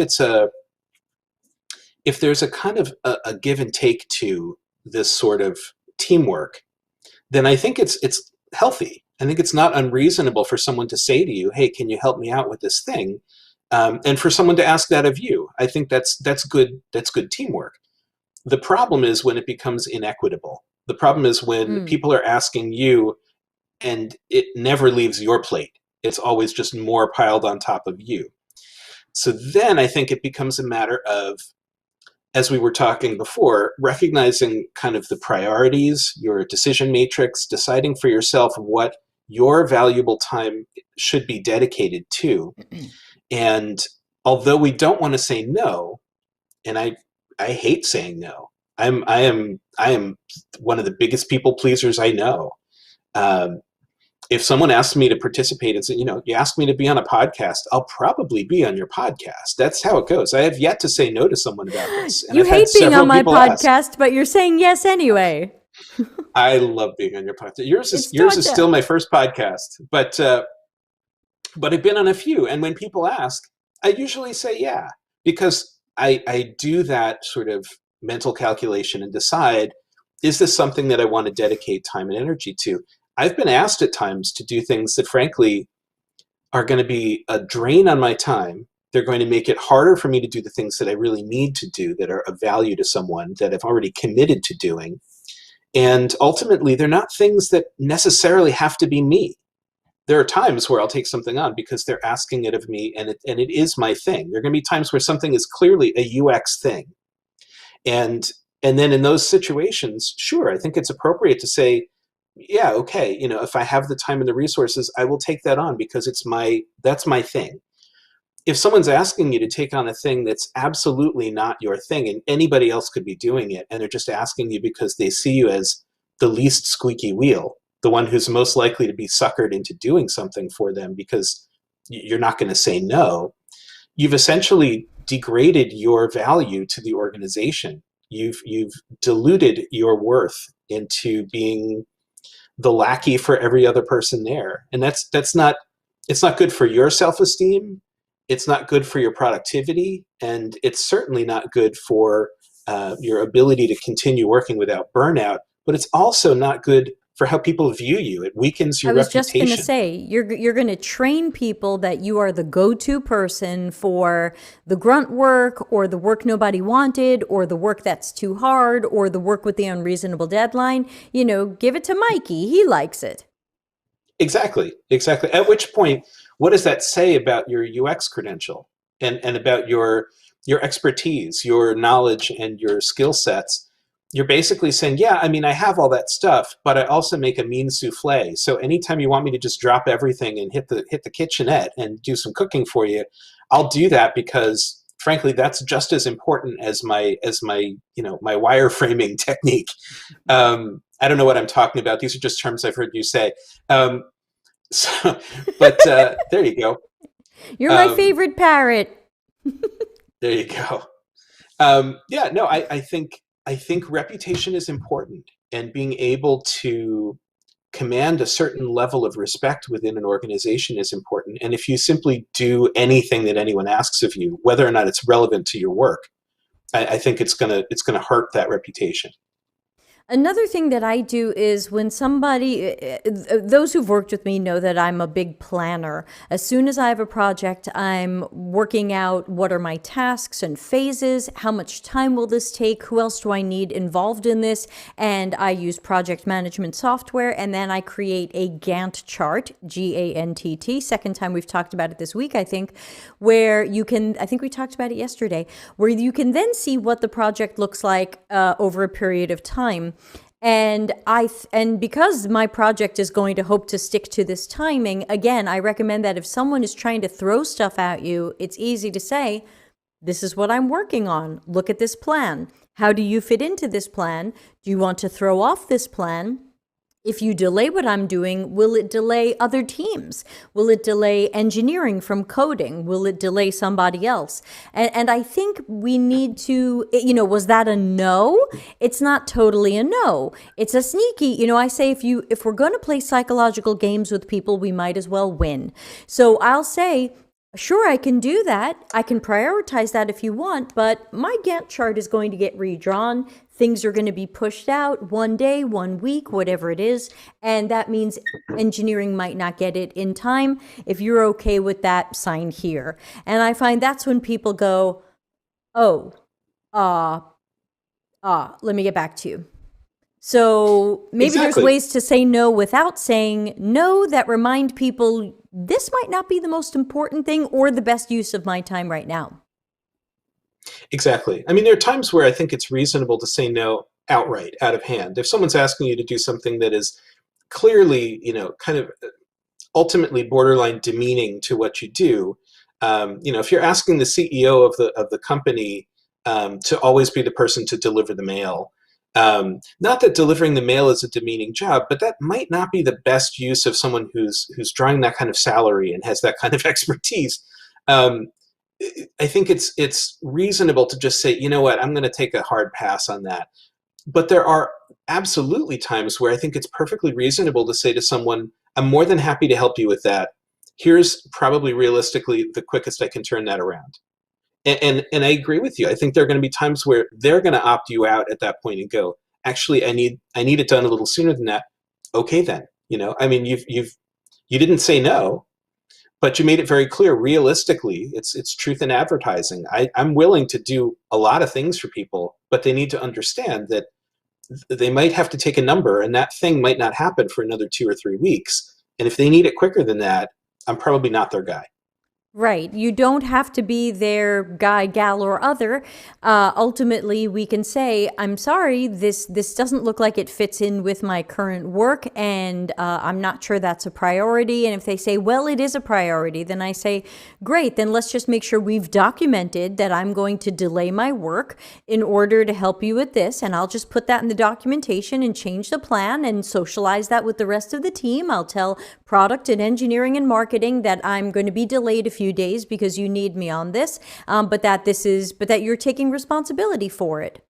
there's a kind of a give and take to this sort of teamwork, then I think it's healthy. I think it's not unreasonable for someone to say to you, hey, can you help me out with this thing? And for someone to ask that of you. I think that's good teamwork. The problem is when it becomes inequitable. The problem is when people are asking you and it never leaves your plate. It's always just more piled on top of you. So then I think it becomes a matter of, as we were talking before, recognizing kind of the priorities, your decision matrix, deciding for yourself what your valuable time should be dedicated to. And although we don't want to say no, and I hate saying no. I am one of the biggest people pleasers I know. If someone asks me to participate and say, you ask me to be on a podcast, I'll probably be on your podcast. That's how it goes. I have yet to say no to someone about this. And you hate being on my podcast, but you're saying yes anyway. I love being on your podcast. Yours is still my first podcast, but I've been on a few. And when people ask, I usually say yeah, because I do that sort of mental calculation and decide, is this something that I want to dedicate time and energy to? I've been asked at times to do things that frankly are going to be a drain on my time. They're going to make it harder for me to do the things that I really need to do that are of value to someone that I've already committed to doing. And ultimately, they're not things that necessarily have to be me. There are times where I'll take something on because they're asking it of me and it is my thing. There are going to be times where something is clearly a UX thing. And then in those situations, sure, I think it's appropriate to say, yeah, okay, if I have the time and the resources, I will take that on because that's my thing. If someone's asking you to take on a thing that's absolutely not your thing and anybody else could be doing it, and they're just asking you because they see you as the least squeaky wheel, the one who's most likely to be suckered into doing something for them because you're not going to say no, you've essentially degraded your value to the organization. You've diluted your worth into being the lackey for every other person there. And it's not good for your self-esteem. It's not good for your productivity. And it's certainly not good for your ability to continue working without burnout, but it's also not good for how people view you. It weakens your reputation. I was just going to say, you're going to train people that you are the go-to person for the grunt work or the work nobody wanted or the work that's too hard or the work with the unreasonable deadline. Give it to Mikey. He likes it. Exactly. At which point, what does that say about your UX credential and about your expertise, your knowledge and your skill sets? You're basically saying, yeah, I have all that stuff, but I also make a mean souffle. So anytime you want me to just drop everything and hit the kitchenette and do some cooking for you, I'll do that because frankly, that's just as important as my my wireframing technique. I don't know what I'm talking about. These are just terms I've heard you say. There you go. You're my favorite parrot. There you go. I think reputation is important, and being able to command a certain level of respect within an organization is important. And if you simply do anything that anyone asks of you, whether or not it's relevant to your work, I think it's gonna hurt that reputation. Another thing that I do is when somebody, those who've worked with me know that I'm a big planner. As soon as I have a project, I'm working out what are my tasks and phases, how much time will this take, who else do I need involved in this, and I use project management software, and then I create a Gantt chart, Gantt, second time we've talked about it this week, I think, where you can, I think we talked about it yesterday, where you can then see what the project looks like over a period of time. And because my project is going to hope to stick to this timing, again, I recommend that if someone is trying to throw stuff at you, it's easy to say, this is what I'm working on. Look at this plan. How do you fit into this plan? Do you want to throw off this plan? If you delay what I'm doing, will it delay other teams? Will it delay engineering from coding? Will it delay somebody else? And I think we need to, was that a no? It's not totally a no. It's a sneaky, I say if we're going to play psychological games with people, we might as well win. So I'll say, sure, I can do that. I can prioritize that if you want, but my Gantt chart is going to get redrawn. Things are going to be pushed out one day, 1 week, whatever it is. And that means engineering might not get it in time. If you're okay with that, sign here. And I find that's when people go, oh, let me get back to you. So maybe There's ways to say no without saying no that remind people this might not be the most important thing or the best use of my time right now. Exactly. I mean, there are times where I think it's reasonable to say no outright, out of hand. If someone's asking you to do something that is clearly, kind of ultimately borderline demeaning to what you do, if you're asking the CEO of the company to always be the person to deliver the mail, not that delivering the mail is a demeaning job, but that might not be the best use of someone who's drawing that kind of salary and has that kind of expertise. I think it's reasonable to just say, you know what, I'm going to take a hard pass on that. But there are absolutely times where I think it's perfectly reasonable to say to someone, I'm more than happy to help you with that. Here's probably realistically the quickest I can turn that around. And I agree with you. I think there are going to be times where they're going to opt you out at that point and go, actually, I need it done a little sooner than that. Okay, then. I mean, you didn't say no, but you made it very clear. Realistically, it's truth in advertising. I'm willing to do a lot of things for people, but they need to understand that they might have to take a number, and that thing might not happen for another 2 or 3 weeks. And if they need it quicker than that, I'm probably not their guy. Right. You don't have to be their guy, gal, or other. Ultimately, we can say, I'm sorry, this doesn't look like it fits in with my current work, and I'm not sure that's a priority. And if they say, well, it is a priority, then I say, great, then let's just make sure we've documented that I'm going to delay my work in order to help you with this. And I'll just put that in the documentation and change the plan and socialize that with the rest of the team. I'll tell product and engineering and marketing that I'm going to be delayed a few days because you need me on this, but that you're taking responsibility for it.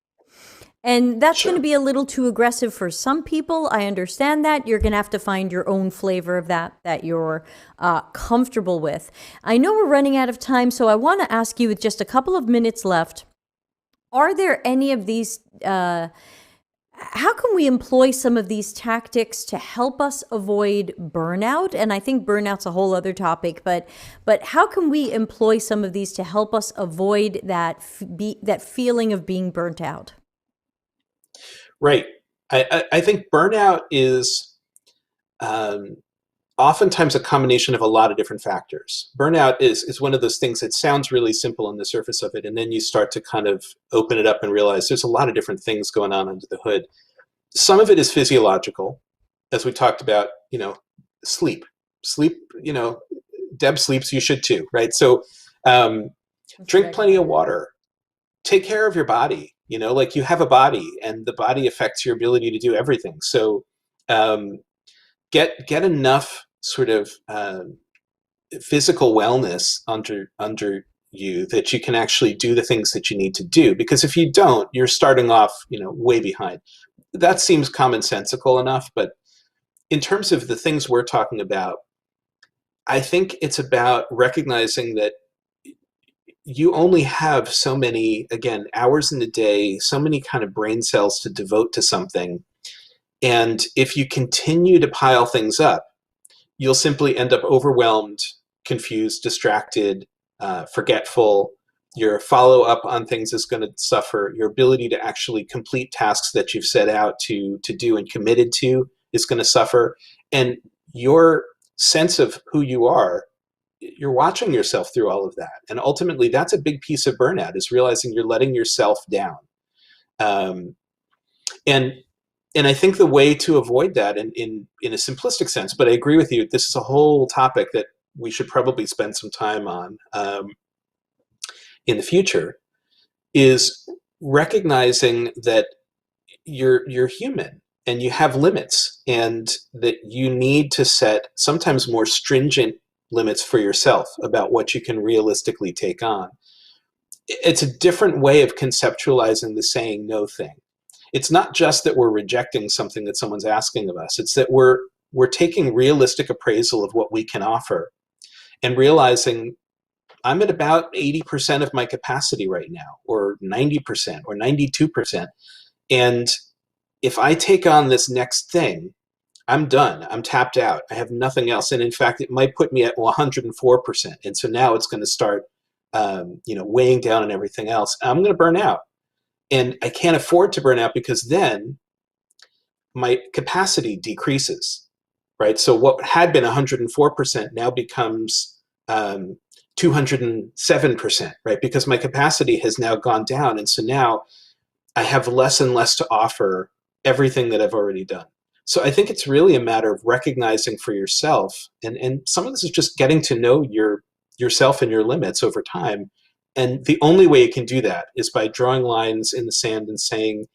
And that's Sure. going to be a little too aggressive for some people. I understand that. You're going to have to find your own flavor of that you're comfortable with. I know we're running out of time, so I want to ask you, with just a couple of minutes left, are there any of these how can we employ some of these tactics to help us avoid burnout? And I think burnout's a whole other topic, but how can we employ some of these to help us avoid that feeling of being burnt out? Right. I think burnout is oftentimes a combination of a lot of different factors. Burnout is one of those things that sounds really simple on the surface of it, and then you start to kind of open it up and realize there's a lot of different things going on under the hood. Some of it is physiological, as we talked about, sleep. Sleep, Deb sleeps, you should too, right? So drink plenty of water. Take care of your body. Like you have a body, and the body affects your ability to do everything. So get enough sort of physical wellness under you that you can actually do the things that you need to do. Because if you don't, you're starting off, way behind. That seems commonsensical enough, but in terms of the things we're talking about, I think it's about recognizing that you only have so many, again, hours in the day, so many kind of brain cells to devote to something. And if you continue to pile things up, you'll simply end up overwhelmed, confused, distracted, forgetful. Your follow-up on things is going to suffer. Your ability to actually complete tasks that you've set out to do and committed to is going to suffer. And your sense of who you are, you're watching yourself through all of that. And ultimately, that's a big piece of burnout, is realizing you're letting yourself down. And And I think the way to avoid that in a simplistic sense, but I agree with you, this is a whole topic that we should probably spend some time on in the future, is recognizing that you're human and you have limits, and that you need to set sometimes more stringent limits for yourself about what you can realistically take on. It's a different way of conceptualizing the saying no thing. It's not just that we're rejecting something that someone's asking of us. It's that we're taking realistic appraisal of what we can offer and realizing I'm at about 80% of my capacity right now, or 90%, or 92%. And if I take on this next thing, I'm done. I'm tapped out. I have nothing else. And in fact, it might put me at 104%. And so now it's going to start, weighing down on everything else. I'm going to burn out. And I can't afford to burn out, because then my capacity decreases, right? So what had been 104% now becomes 207%, right? Because my capacity has now gone down. And so now I have less and less to offer everything that I've already done. So I think it's really a matter of recognizing for yourself, and some of this is just getting to know yourself and your limits over time. And the only way you can do that is by drawing lines in the sand and saying,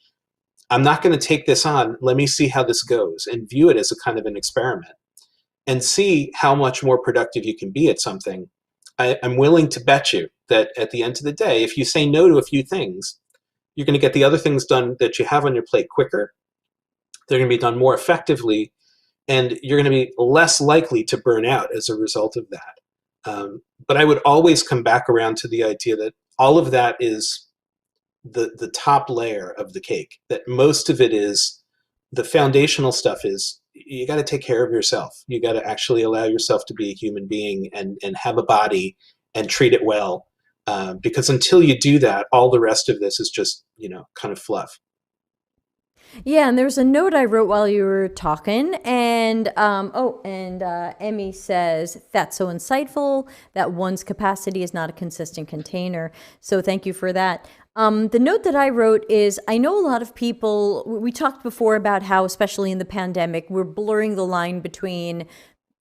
I'm not going to take this on. Let me see how this goes, and view it as a kind of an experiment and see how much more productive you can be at something. I'm willing to bet you that at the end of the day, if you say no to a few things, you're going to get the other things done that you have on your plate quicker. They're going to be done more effectively, and you're going to be less likely to burn out as a result of that. But I would always come back around to the idea that all of that is the top layer of the cake, that most of it is the foundational stuff. Is you got to take care of yourself. You got to actually allow yourself to be a human being and have a body and treat it well. Because until you do that, all the rest of this is just, kind of fluff. Yeah, and there's a note I wrote while you were talking, and Emmy says that's so insightful that one's capacity is not a consistent container. So thank you for that. The note that I wrote is, I know a lot of people, we talked before about how, especially in the pandemic, we're blurring the line between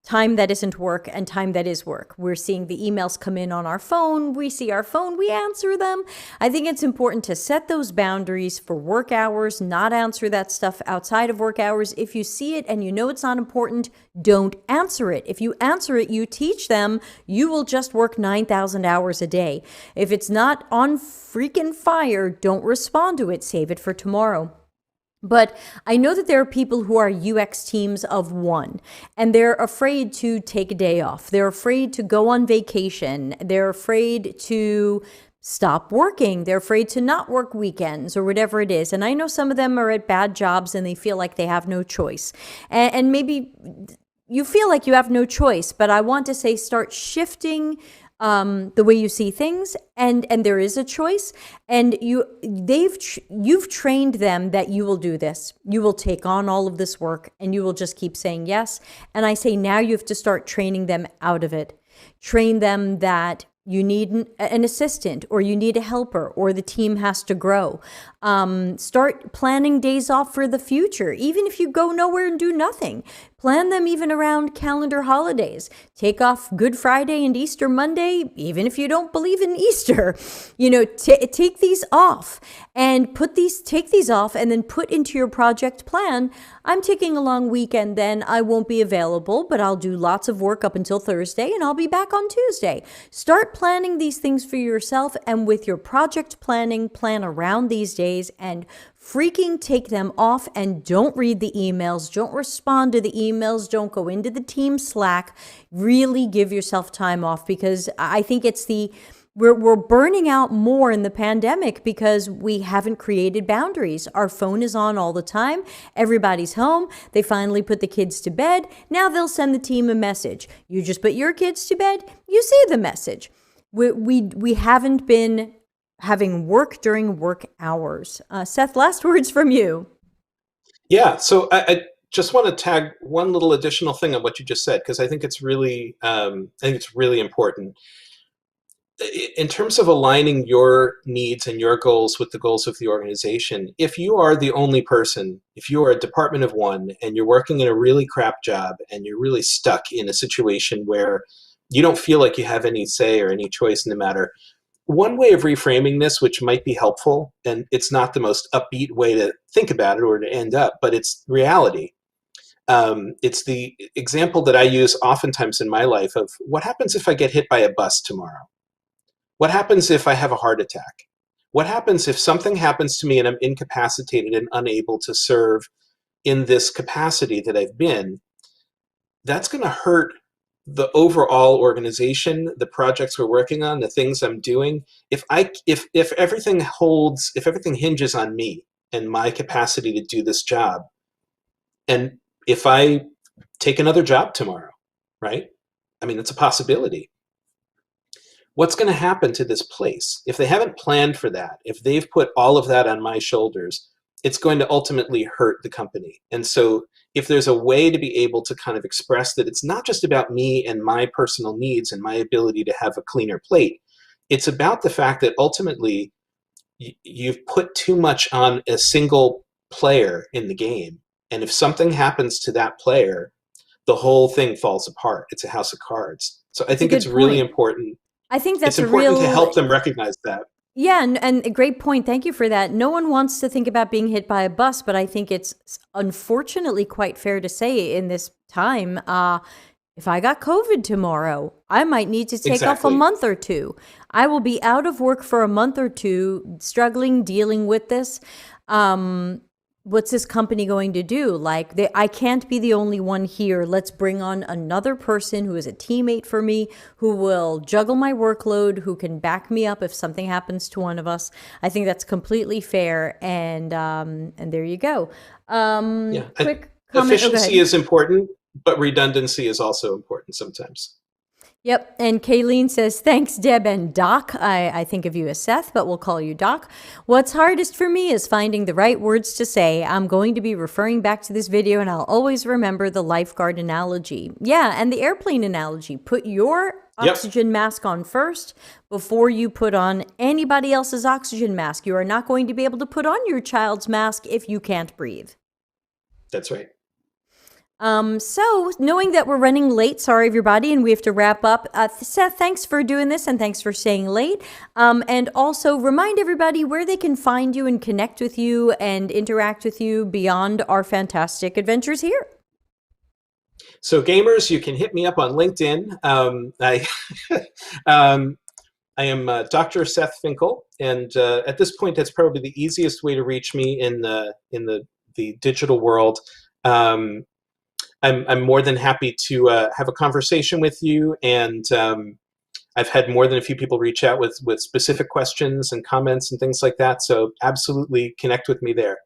time that isn't work and time that is work. We're seeing the emails come in on our phone. We see our phone, we answer them. I think it's important to set those boundaries for work hours, not answer that stuff outside of work hours. If you see it and you know it's not important, don't answer it. If you answer it, you teach them you will just work 9,000 hours a day. If it's not on freaking fire, don't respond to it. Save it for tomorrow. But I know that there are people who are UX teams of one, and they're afraid to take a day off. They're afraid to go on vacation. They're afraid to stop working. They're afraid to not work weekends or whatever it is. And I know some of them are at bad jobs and they feel like they have no choice. And maybe you feel like you have no choice, but I want to say start shifting the way you see things, and there is a choice, and you've trained them that you will do this. You will take on all of this work, and you will just keep saying yes. And I say now you have to start training them out of it. Train them that you need an assistant, or you need a helper, or the team has to grow. Start planning days off for the future, even if you go nowhere and do nothing. Plan them even around calendar holidays. Take off Good Friday and Easter Monday, even if you don't believe in Easter. Take these off and take these off and then put into your project plan, I'm taking a long weekend, then I won't be available, but I'll do lots of work up until Thursday and I'll be back on Tuesday. Start planning these things for yourself, and with your project planning, plan around these days and freaking take them off, and don't read the emails. Don't respond to the emails. Don't go into the team Slack. Really give yourself time off, because I think it's we're burning out more in the pandemic because we haven't created boundaries. Our phone is on all the time. Everybody's home. They finally put the kids to bed. Now they'll send the team a message. You just put your kids to bed. You see the message. We haven't been having work during work hours. Seth, last words from you. Yeah, so I just want to tag one little additional thing on what you just said, because I think it's really important. in terms of aligning your needs and your goals with the goals of the organization, if you are the only person, if you are a department of one and you're working in a really crap job and you're really stuck in a situation where you don't feel like you have any say or any choice in the matter, one way of reframing this, which might be helpful, and it's not the most upbeat way to think about it or to end up, but it's reality. It's the example that I use oftentimes in my life of what happens if I get hit by a bus tomorrow? What happens if I have a heart attack? What happens if something happens to me and I'm incapacitated and unable to serve in this capacity that I've been? That's going to hurt the overall organization, the projects we're working on, the things I'm doing. If everything hinges on me and my capacity to do this job, and if I take another job tomorrow, right? I mean, it's a possibility. What's going to happen to this place? If they haven't planned for that, if they've put all of that on my shoulders, it's going to ultimately hurt the company. And so if there's a way to be able to kind of express that it's not just about me and my personal needs and my ability to have a cleaner plate, it's about the fact that ultimately you've put too much on a single player in the game. And if something happens to that player, the whole thing falls apart. It's a house of cards. So I think it's really important. I think that's it's important to help them recognize that. Yeah, and a great point. Thank you for that. No one wants to think about being hit by a bus, but I think it's unfortunately quite fair to say in this time, if I got COVID tomorrow, I might need to take off a month or two. I will be out of work for a month or two, struggling, dealing with this. What's this company going to do? Like, I can't be the only one here. Let's bring on another person who is a teammate for me, who will juggle my workload, who can back me up if something happens to one of us. I think that's completely fair. And there you go. Quick comment. Efficiency is important, but redundancy is also important sometimes. Yep. And Kayleen says, thanks, Deb and Doc. I think of you as Seth, but we'll call you Doc. What's hardest for me is finding the right words to say. I'm going to be referring back to this video, and I'll always remember the lifeguard analogy. Yeah, and the airplane analogy. Put your oxygen mask on first before you put on anybody else's oxygen mask. You are not going to be able to put on your child's mask if you can't breathe. That's right. So knowing that we're running late, sorry everybody, and we have to wrap up. Seth, thanks for doing this and thanks for staying late. And also remind everybody where they can find you and connect with you and interact with you beyond our fantastic adventures here. So gamers, you can hit me up on LinkedIn. I am Dr. Seth Finkle, and at this point, that's probably the easiest way to reach me in the digital world. I'm more than happy to have a conversation with you, and I've had more than a few people reach out with specific questions and comments and things like that, so absolutely connect with me there.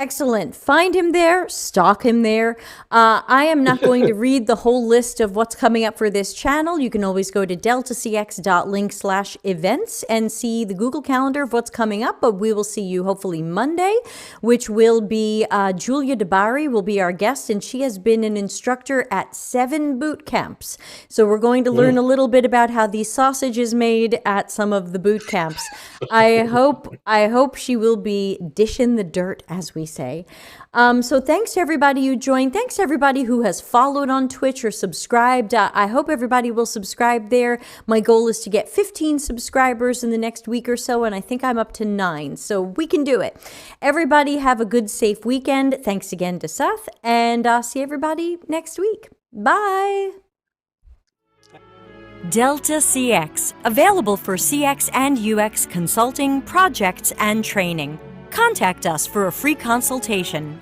Excellent. Find him there, stalk him there. I am not going to read the whole list of what's coming up for this channel. You can always go to deltacx.link/events and see the Google Calendar of what's coming up, but we will see you hopefully Monday, which will be Julia DeBari will be our guest, and she has been an instructor at 7 boot camps. So we're going to learn a little bit about how the sausage is made at some of the boot camps. I hope she will be dishing the dirt, as we say. So thanks to everybody who joined. Thanks to everybody who has followed on Twitch or subscribed. I hope everybody will subscribe there. My goal is to get 15 subscribers in the next week or so, and I think I'm up to 9, so we can do it. Everybody have a good, safe weekend. Thanks again to Seth, and I'll see everybody next week. Bye. Delta CX, available for CX and UX consulting, projects, and training. Contact us for a free consultation.